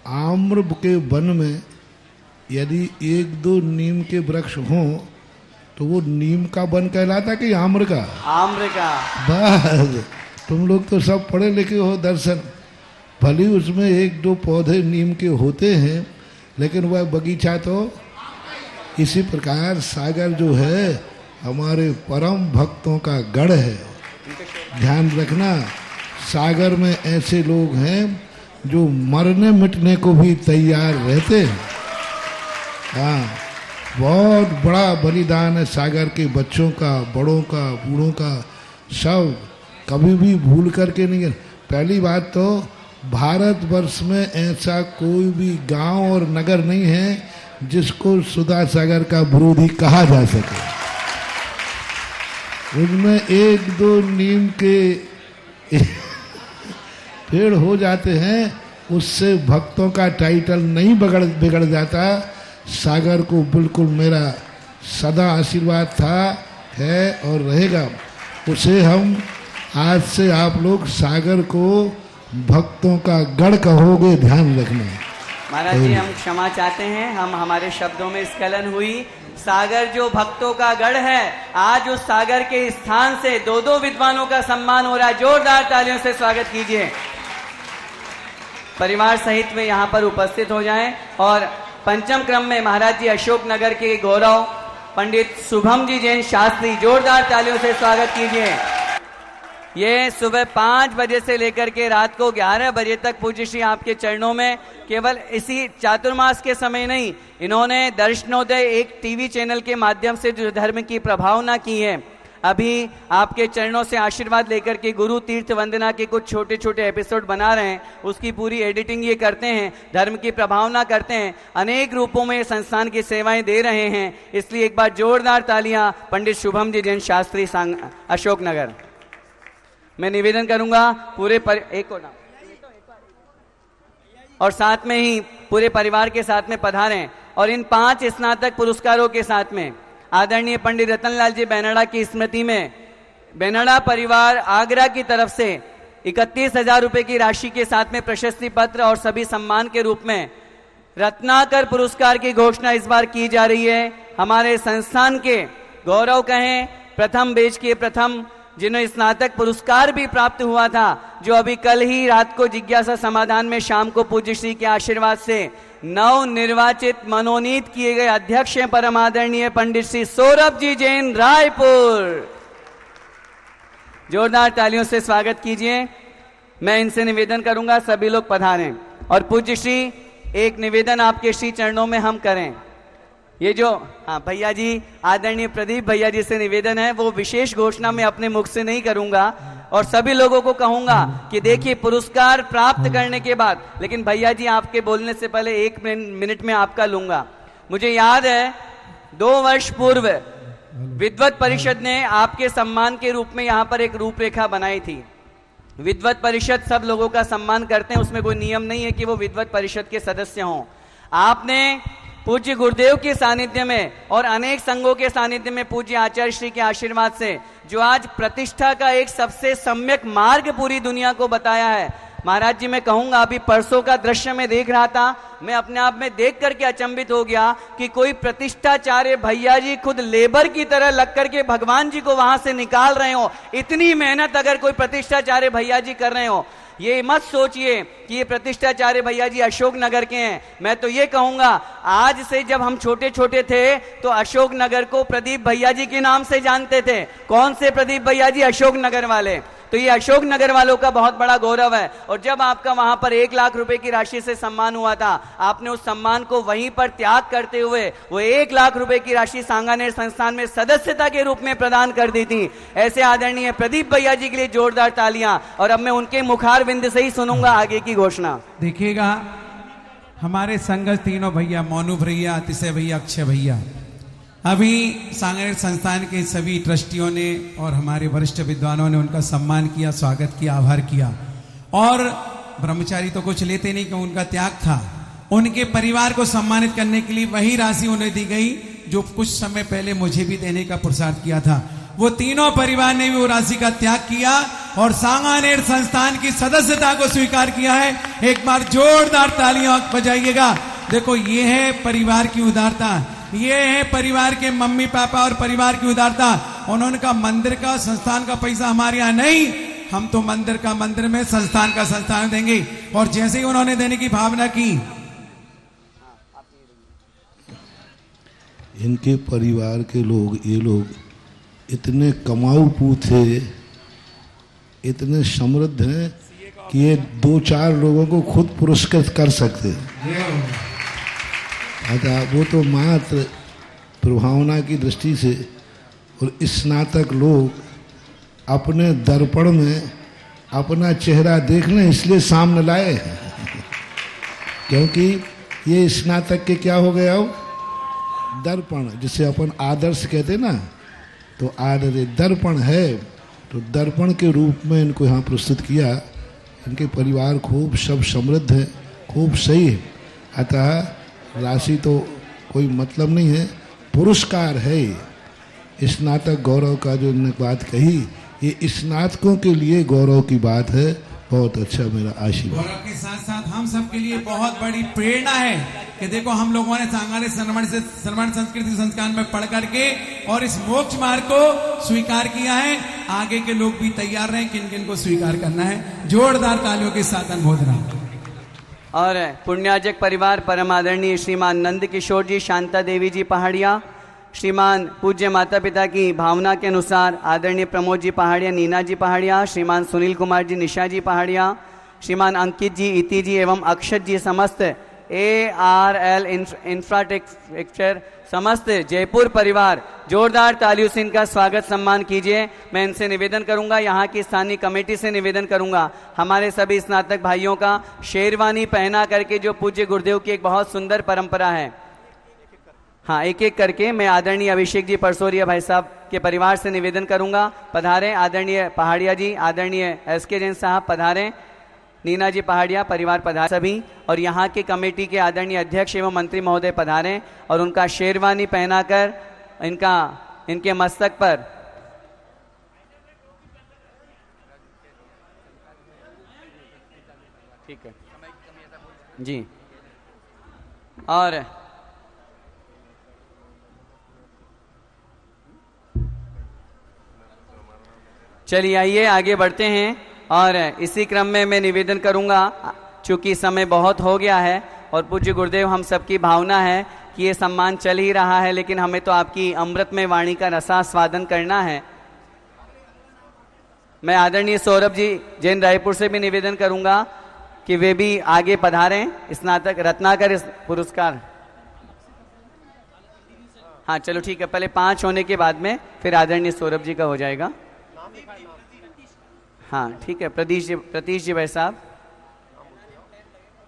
आम्र के वन में यदि 1-2 नीम के वृक्ष हों तो वो नीम का वन कहलाता कि आम्र का? आम्र का। बस, तुम लोग तो सब पढ़े लिखे हो, दर्शन, भले उसमें 1-2 पौधे नीम के होते हैं, लेकिन वह बगीचा तो। इसी प्रकार सागर जो है हमारे परम भक्तों का गढ़ है। ध्यान रखना, सागर में ऐसे लोग हैं जो मरने मिटने को भी तैयार रहते हैं। हाँ, बहुत बड़ा बलिदान है सागर के बच्चों का, बड़ों का, बूढ़ों का, सब कभी भी भूल करके नहीं। पहली बात तो भारतवर्ष में ऐसा कोई भी गांव और नगर नहीं है जिसको सुधा सागर का विरोधी कहा जा सके। उनमें 1-2 नीम के पेड़ हो जाते हैं, उससे भक्तों का टाइटल नहीं बिगड़ जाता। सागर को बिल्कुल मेरा सदा आशीर्वाद था, है और रहेगा। उसे हम आज से आप लोग सागर को भक्तों का गढ़ कहोगे, ध्यान रखना। महाराज जी हम क्षमा चाहते हैं, हम हमारे शब्दों में स्खलन हुई। सागर जो भक्तों का गढ़ है, आज उस सागर के स्थान से 2-2 विद्वानों का सम्मान हो रहा है। जोरदार तालियों से स्वागत कीजिए। परिवार सहित वे यहाँ पर उपस्थित हो जाएं। और पंचम क्रम में महाराज जी अशोक नगर के गौरव पंडित शुभम जी जैन शास्त्री। जोरदार तालियों से स्वागत कीजिए। ये सुबह 5 बजे से लेकर के रात को 11 बजे तक पूज्य श्री आपके चरणों में, केवल इसी चातुर्मास के समय नहीं, इन्होंने दर्शनोदय एक टीवी चैनल के माध्यम से जो धर्म की प्रभावना की है, अभी आपके चरणों से आशीर्वाद लेकर के गुरु तीर्थ वंदना के कुछ छोटे छोटे एपिसोड बना रहे हैं, उसकी पूरी एडिटिंग ये करते हैं, धर्म की प्रभावना करते हैं, अनेक रूपों में संस्थान की सेवाएं दे रहे हैं। इसलिए एक बार जोरदार तालियां पंडित शुभम जी जैन शास्त्री अशोकनगर। मैं निवेदन करूंगा पूरे एक और नाम और साथ में ही पूरे परिवार के साथ में पधारें और इन 5 स्नातक पुरस्कारों के साथ में आदरणीय पंडित रतनलाल जी बेनड़ा की स्मृति में बेनड़ा परिवार आगरा की तरफ से 31,000 रुपए की राशि के साथ में प्रशस्ति पत्र और सभी सम्मान के रूप में रत्नाकर पुरस्कार की घोषणा इस बार की जा रही है। हमारे संस्थान के गौरव कहें, प्रथम बैच के प्रथम जिन्हें स्नातक पुरस्कार भी प्राप्त हुआ था, जो अभी कल ही रात को जिज्ञासा समाधान में शाम को पूज्य श्री के आशीर्वाद से नव निर्वाचित मनोनीत किए गए अध्यक्ष हैं परम आदरणीय पंडित श्री सौरभ जी जैन रायपुर। जोरदार तालियों से स्वागत कीजिए। मैं इनसे निवेदन करूंगा सभी लोग पधारें और पूज्य श्री एक निवेदन आपके श्री चरणों में हम करें। ये जो भैया जी आदरणीय प्रदीप भैया जी से निवेदन है, वो विशेष घोषणा मैं अपने मुख से नहीं करूंगा और सभी लोगों को कहूंगा कि देखिए पुरस्कार प्राप्त करने के बाद, लेकिन भैया जी आपके बोलने से पहले 1 मिनट में आपका लूंगा। मुझे याद है 2 वर्ष पूर्व विद्वत परिषद ने आपके सम्मान के रूप में यहाँ पर एक रूपरेखा बनाई थी। विद्वत परिषद सब लोगों का सम्मान करते हैं, उसमें कोई नियम नहीं है कि वो विद्वत परिषद के सदस्य हों। आपने पूज्य गुरुदेव के सानिध्य में और अनेक संघों के सानिध्य में पूज्य आचार्य श्री के आशीर्वाद से जो आज प्रतिष्ठा का एक सबसे सम्यक मार्ग पूरी दुनिया को बताया है। महाराज जी मैं कहूंगा, अभी परसों का दृश्य में देख रहा था, मैं अपने आप में देख करके अचंभित हो गया कि कोई प्रतिष्ठाचार्य भैया जी खुद लेबर की तरह लग करके भगवान जी को वहां से निकाल रहे हो। इतनी मेहनत अगर कोई प्रतिष्ठाचार्य भैया जी कर रहे हो, ये मत सोचिए कि ये प्रतिष्ठाचार्य भैया जी अशोकनगर के हैं। मैं तो ये कहूंगा, आज से जब हम छोटे छोटे थे तो अशोकनगर को प्रदीप भैया जी के नाम से जानते थे। कौन से प्रदीप भैया जी? अशोकनगर वाले। तो ये अशोकनगर वालों का बहुत बड़ा गौरव है। और जब आपका वहां पर 1 लाख रुपए की राशि से सम्मान हुआ था, आपने उस सम्मान को वहीं पर त्याग करते हुए वो 1 लाख रुपए की राशि सांगानेर संस्थान में सदस्यता के रूप में प्रदान कर दी थी। ऐसे आदरणीय प्रदीप भैया जी के लिए जोरदार तालियां। और अब मैं उनके मुखार बिंद से ही सुनूंगा आगे की घोषणा। देखिएगा, हमारे संघ तीनों भैया, मोनू भैया, अतिशय भैया, अक्षय भैया, अभी सांगानेर संस्थान के सभी ट्रस्टियों ने और हमारे वरिष्ठ विद्वानों ने उनका सम्मान किया, स्वागत किया, आभार किया। और ब्रह्मचारी तो कुछ लेते नहीं, क्योंकि उनका त्याग था। उनके परिवार को सम्मानित करने के लिए वही राशि उन्हें दी गई जो कुछ समय पहले मुझे भी देने का पुरुषार्थ किया था। वो तीनों परिवार ने भी वो राशि का त्याग किया और सांगानेर संस्थान की सदस्यता को स्वीकार किया है। एक बार जोरदार तालियां बजाइएगा। देखो, ये है परिवार की उदारता, ये है परिवार के मम्मी पापा और परिवार की उदारता। उन्होंने कहा मंदिर का, संस्थान का पैसा हमारे यहाँ नहीं, हम तो मंदिर का मंदिर में, संस्थान का संस्थान में देंगे। और जैसे ही उन्होंने देने की भावना की, इनके परिवार के लोग, ये लोग इतने कमाऊ थे, इतने समृद्ध हैं कि ये 2-4 लोगों को खुद पुरस्कृत कर सकते हैं। अतः वो तो मात्र प्रभावना की दृष्टि से और स्नातक लोग अपने दर्पण में अपना चेहरा देख लें इसलिए सामने लाए हैं। क्योंकि ये स्नातक के क्या हो गया, हो दर्पण, जिसे अपन आदर्श कहते हैं ना, तो आदर दर्पण है। तो दर्पण के रूप में इनको यहाँ प्रस्तुत किया। इनके परिवार खूब सब समृद्ध है, खूब सही है। अतः राशि तो कोई मतलब नहीं है, पुरस्कार है। स्नातक गौरव का जो इन्होंने बात कही, ये स्नातकों के लिए गौरव की बात है। बहुत अच्छा, मेरा आशीर्वाद। गौरव के साथ साथ हम सबके लिए बहुत बड़ी प्रेरणा है कि देखो, हम लोगों ने सांगानेर श्रवण संस्कृति संस्थान में पढ़ करके और इस मोक्ष मार्ग को स्वीकार किया है। आगे के लोग भी तैयार रहे किन किन को स्वीकार करना है। जोरदार तालियों के साथ अनुमोदना। और पुण्याजक परिवार परम आदरणीय श्रीमान नंद किशोर जी, शांता देवी जी पहाड़िया, श्रीमान पूज्य माता पिता की भावना के अनुसार आदरणीय प्रमोद जी पहाड़िया, नीना जी पहाड़िया, श्रीमान सुनील कुमार जी, निशा जी पहाड़िया, श्रीमान अंकित जी, इति जी एवं अक्षत जी, समस्त ARL इंफ्रास्ट्रक्चर समस्त जयपुर परिवार, जोरदार तालियों से इनका स्वागत सम्मान कीजिए। मैं इनसे निवेदन करूंगा, यहाँ की स्थानीय कमेटी से निवेदन करूंगा, हमारे सभी स्नातक भाइयों का शेरवानी पहना करके, जो पूज्य गुरुदेव की एक बहुत सुंदर परंपरा है। हाँ, एक एक करके मैं आदरणीय अभिषेक जी परसोरिया भाई साहब के परिवार से निवेदन करूंगा, पधारें। आदरणीय पहाड़िया जी, आदरणीय SK जैन साहब पधारें, नीना जी पहाड़िया परिवार पधार सभी, और यहाँ के कमेटी के आदरणीय अध्यक्ष एवं मंत्री महोदय पधारें और उनका शेरवानी पहनाकर इनके मस्तक पर ठीक है जी। और चलिए आइए आगे बढ़ते हैं, और इसी क्रम में मैं निवेदन करूंगा, चूंकि समय बहुत हो गया है और पूज्य गुरुदेव हम सबकी भावना है कि ये सम्मान चल ही रहा है, लेकिन हमें तो आपकी अमृतमय वाणी का रसास्वादन करना है। मैं आदरणीय सौरभ जी जैन रायपुर से भी निवेदन करूंगा कि वे भी आगे पधारें, स्नातक रत्नाकर पुरस्कार। हाँ चलो ठीक है, पहले 5 होने के बाद में फिर आदरणीय सौरभ जी का हो जाएगा। हाँ ठीक है, प्रतीश जी भाई साहब।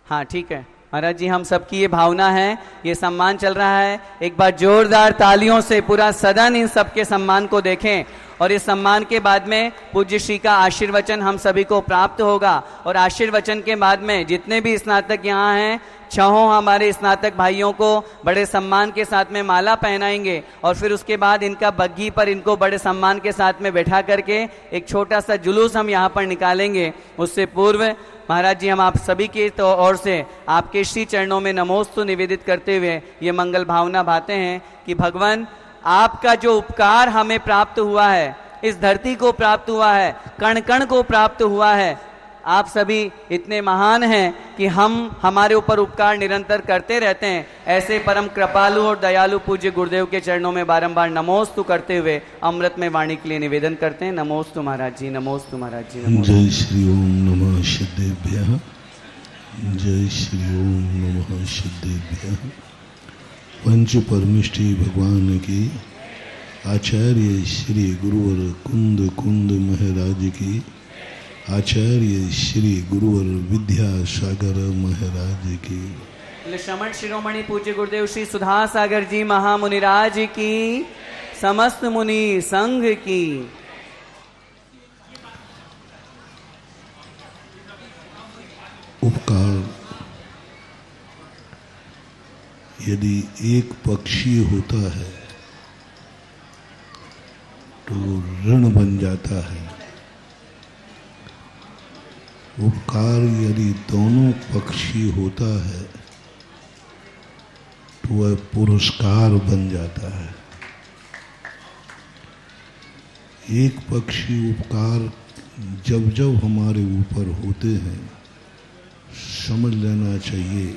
हाँ ठीक है महाराज जी, हम सबकी ये भावना है, ये सम्मान चल रहा है, एक बार जोरदार तालियों से पूरा सदन इन सबके सम्मान को देखें, और इस सम्मान के बाद में पूज्य श्री का आशीर्वचन हम सभी को प्राप्त होगा, और आशीर्वचन के बाद में जितने भी स्नातक यहाँ हैं, 6 हमारे स्नातक भाइयों को बड़े सम्मान के साथ में माला पहनाएंगे, और फिर उसके बाद इनका बग्घी पर इनको बड़े सम्मान के साथ में बैठा करके एक छोटा सा जुलूस हम यहाँ पर निकालेंगे। उससे पूर्व महाराज जी, हम आप सभी की तो ओर से आपके श्री चरणों में नमोस्तु निवेदित करते हुए ये मंगल भावना भाते हैं कि भगवान, आपका जो उपकार हमें प्राप्त हुआ है, इस धरती को प्राप्त हुआ है, कण कण को प्राप्त हुआ है, आप सभी इतने महान हैं कि हमारे ऊपर उपकार निरंतर करते रहते हैं। ऐसे परम कृपालु और दयालु पूज्य गुरुदेव के चरणों में बारंबार नमोस्तु करते हुए अमृतमय वाणी के लिए निवेदन करते हैं। नमोस्तु महाराज जी, नमोस्तु महाराज जी, नमोस्तु। जय श्री ओम नमः सिद्धेभ्यः, जय श्री ओम नमः सिद्धेभ्यः। पंच परमिष्ठी भगवान की, आचार्य श्री गुरुवर कुंद कुंद महाराज की, आचार्य श्री गुरुवर विद्यासागर महाराज की, श्रमण शिरोमणि पूज्य गुरुदेव श्री सुधा सागर जी महामुनिराज की, समस्त मुनि संघ की। उपकार यदि एक पक्षी होता है तो ऋण बन जाता है, उपकार यदि दोनों पक्षी होता है तो वह पुरस्कार बन जाता है। एक पक्षी उपकार जब जब हमारे ऊपर होते हैं, समझ लेना चाहिए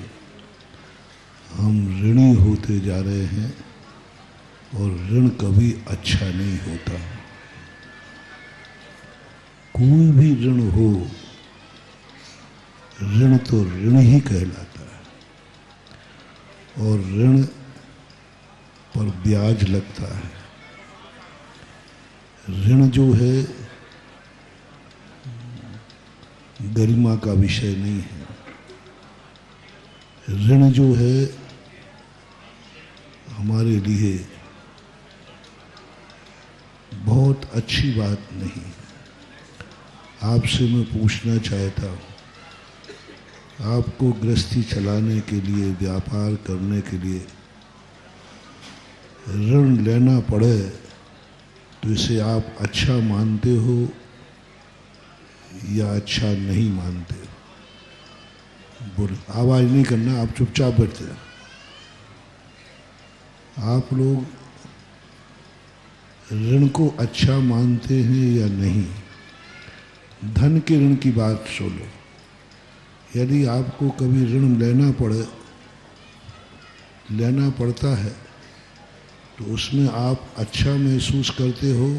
हम ऋणी होते जा रहे हैं, और ऋण कभी अच्छा नहीं होता। कोई भी ऋण हो, ऋण तो ऋण ही कहलाता है, और ऋण पर ब्याज लगता है। ऋण जो है गरिमा का विषय नहीं है। ऋण जो है हमारे लिए बहुत अच्छी बात नहीं। आपसे मैं पूछना चाहता हूँ, आपको गृहस्थी चलाने के लिए, व्यापार करने के लिए ऋण लेना पड़े तो इसे आप अच्छा मानते हो या अच्छा नहीं मानते हो? बोल, आवाज नहीं करना, आप चुपचाप बैठते हैं। आप लोग ऋण को अच्छा मानते हैं या नहीं? धन के ऋण की बात सुनो। यदि आपको कभी ऋण लेना पड़ता है तो उसमें आप अच्छा महसूस करते हो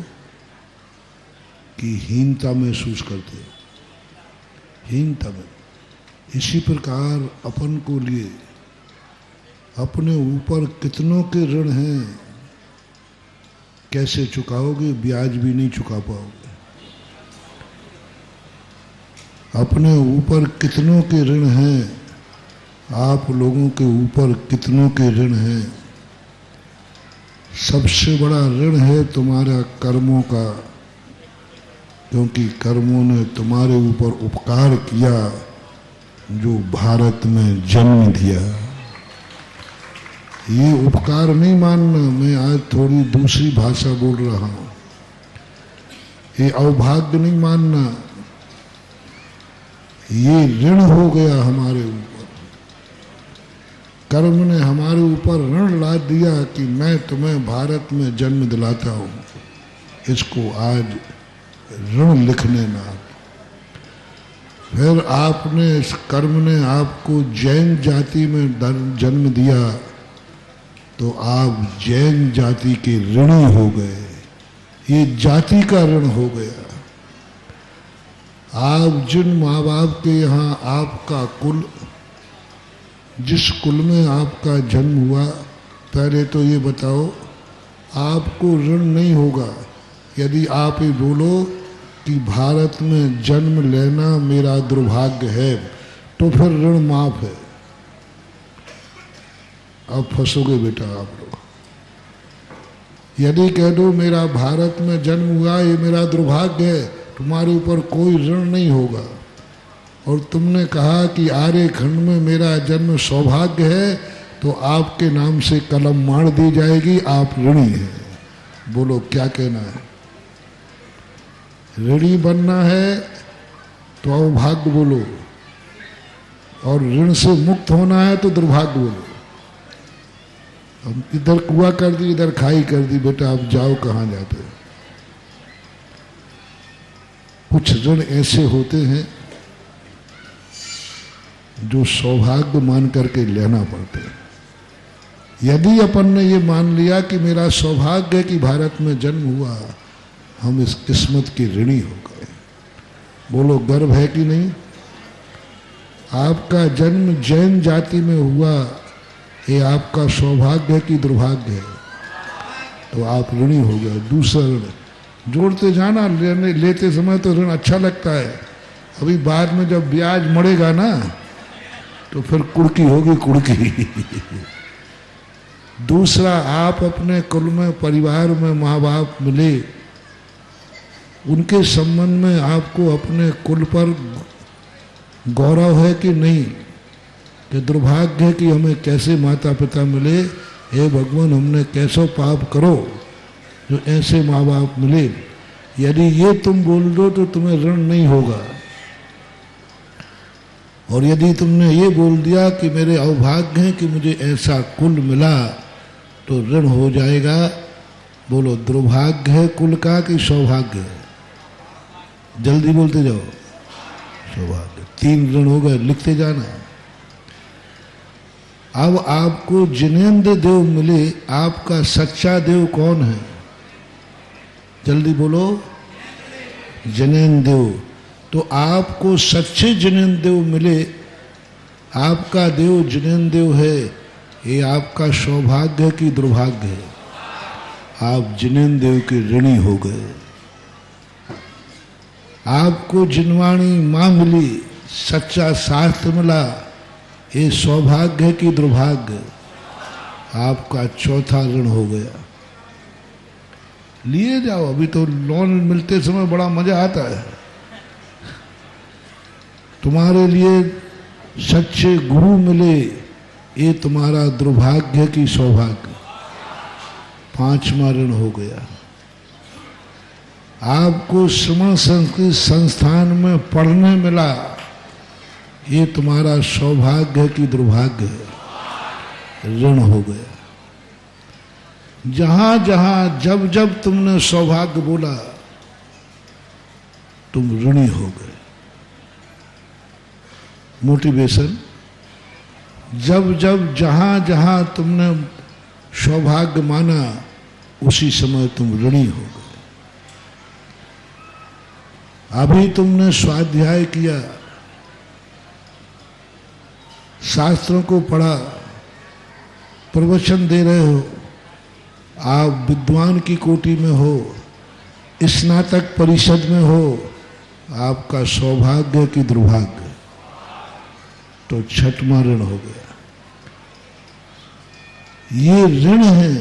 कि हीनता महसूस करते हो? हीनता में। इसी प्रकार अपन को लिए अपने ऊपर कितनों के ऋण हैं, कैसे चुकाओगे? ब्याज भी नहीं चुका पाओगे। अपने ऊपर कितनों के ऋण हैं, आप लोगों के ऊपर कितनों के ऋण हैं। सबसे बड़ा ऋण है तुम्हारा कर्मों का, क्योंकि कर्मों ने तुम्हारे ऊपर उपकार किया, जो भारत में जन्म दिया। ये उपकार नहीं मानना, मैं आज थोड़ी दूसरी भाषा बोल रहा हूं। ये अवभाग्य नहीं मानना, ये ऋण हो गया हमारे ऊपर। कर्म ने हमारे ऊपर ऋण ला दिया कि मैं तुम्हें भारत में जन्म दिलाता हूं, इसको आज ऋण लिखने ना। फिर आपने, इस कर्म ने आपको जैन जाति में जन्म दिया, तो आप जैन जाति के ऋणी हो गए। ये जाति का ऋण हो गया। आप जिन माँ बाप के यहाँ आपका कुल, जिस कुल में आपका जन्म हुआ, पहले तो ये बताओ आपको ऋण नहीं होगा यदि आप ये बोलो कि भारत में जन्म लेना मेरा दुर्भाग्य है, तो फिर ऋण माफ है। अब फंसोगे बेटा आप लोग। यदि कह दो मेरा भारत में जन्म हुआ ये मेरा दुर्भाग्य है, तुम्हारे ऊपर कोई ऋण नहीं होगा। और तुमने कहा कि आर्य खंड में मेरा जन्म सौभाग्य है, तो आपके नाम से कलम मार दी जाएगी, आप ऋणी हैं। बोलो क्या कहना है? ऋणी बनना है तो अवभाग्य बोलो, और ऋण से मुक्त होना है तो दुर्भाग्य बोलो। अब इधर कुआ कर दी, इधर खाई कर दी, बेटा आप जाओ कहाँ जाते हो। कुछ ऋण ऐसे होते हैं जो सौभाग्य मान करके लेना पड़ते हैं। यदि अपन ने ये मान लिया कि मेरा सौभाग्य है कि भारत में जन्म हुआ, हम इस किस्मत के ऋणी हो गए। बोलो गर्व है कि नहीं? आपका जन्म जैन जाति में हुआ, ये आपका सौभाग्य है कि दुर्भाग्य है? तो आप ऋणी हो गए। दूसरा ऋण जोड़ते जाना, लेते समय तो ऋण अच्छा लगता है, अभी बाद में जब ब्याज मरेगा ना तो फिर कुड़की होगी, कुड़की। दूसरा, आप अपने कुल में, परिवार में माँ बाप मिले, उनके संबंध में आपको अपने कुल पर गौरव है कि नहीं? कि दुर्भाग्य है कि हमें कैसे माता पिता मिले, हे भगवान हमने कैसो पाप करो जो ऐसे माँ बाप मिले। यदि ये तुम बोल दो तो तुम्हें ऋण नहीं होगा। और यदि तुमने ये बोल दिया कि मेरे अवभाग्य है कि मुझे ऐसा कुल मिला, तो ऋण हो जाएगा। बोलो दुर्भाग्य है कुल का कि सौभाग्य है? जल्दी बोलते जाओ। सौभाग्य। 3 ऋण हो गए, लिखते जाना। अब आपको जिनेंद्र देव मिले, आपका सच्चा देव कौन है? जल्दी बोलो। जिनेंद्र देव। तो आपको सच्चे जिनेंद्र देव मिले, आपका देव जिनेंद्र देव है, ये आपका सौभाग्य है कि दुर्भाग्य है? आप जिनेंद्र देव के ऋणी हो गए। आपको जिनवाणी माँ मिली, सच्चा शास्त्र मिला, ये सौभाग्य है कि दुर्भाग्य? आपका चौथा ऋण हो गया। लिए जाओ, अभी तो लोन मिलते समय बड़ा मजा आता है। तुम्हारे लिए सच्चे गुरु मिले, ये तुम्हारा दुर्भाग्य है कि सौभाग्य? 5वां ऋण हो गया। आपको श्रवण संस्कृत संस्थान में पढ़ने मिला, ये तुम्हारा सौभाग्य है कि दुर्भाग्य है? ऋण हो गया। जहां जहां जब जब तुमने सौभाग्य बोला, तुम ऋणी हो गए। मोटिवेशन, जब जब जहां जहां तुमने सौभाग्य माना, उसी समय तुम ऋणी हो गए। अभी तुमने स्वाध्याय किया, शास्त्रों को पढ़ा, प्रवचन दे रहे हो, आप विद्वान की कोटि में हो, स्नातक परिषद में हो, आपका सौभाग्य की दुर्भाग्य, तो छठवां ऋण हो गया। ये ऋण है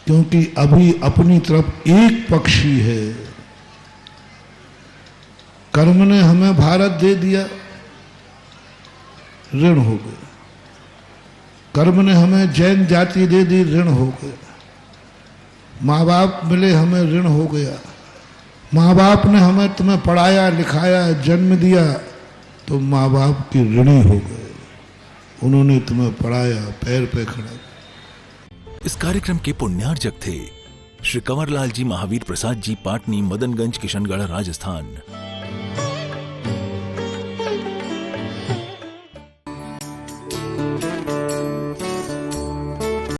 क्योंकि अभी अपनी तरफ एक पक्षी है। कर्म ने हमें भारत दे दिया, ऋण हो गया। कर्म ने हमें जैन जाति दे दी, ऋण हो गया। माँ बाप मिले, हमें ऋण हो गया। माँ बाप ने हमें तुम्हें पढ़ाया लिखाया जन्म दिया, तो माँ बाप की ऋणी हो गए। उन्होंने तुम्हें पढ़ाया, पैर पे खड़ा। इस कार्यक्रम के पुण्यार्जक थे श्री कंवरलाल जी महावीर प्रसाद जी, पाटनी, मदनगंज, किशनगढ़, राजस्थान।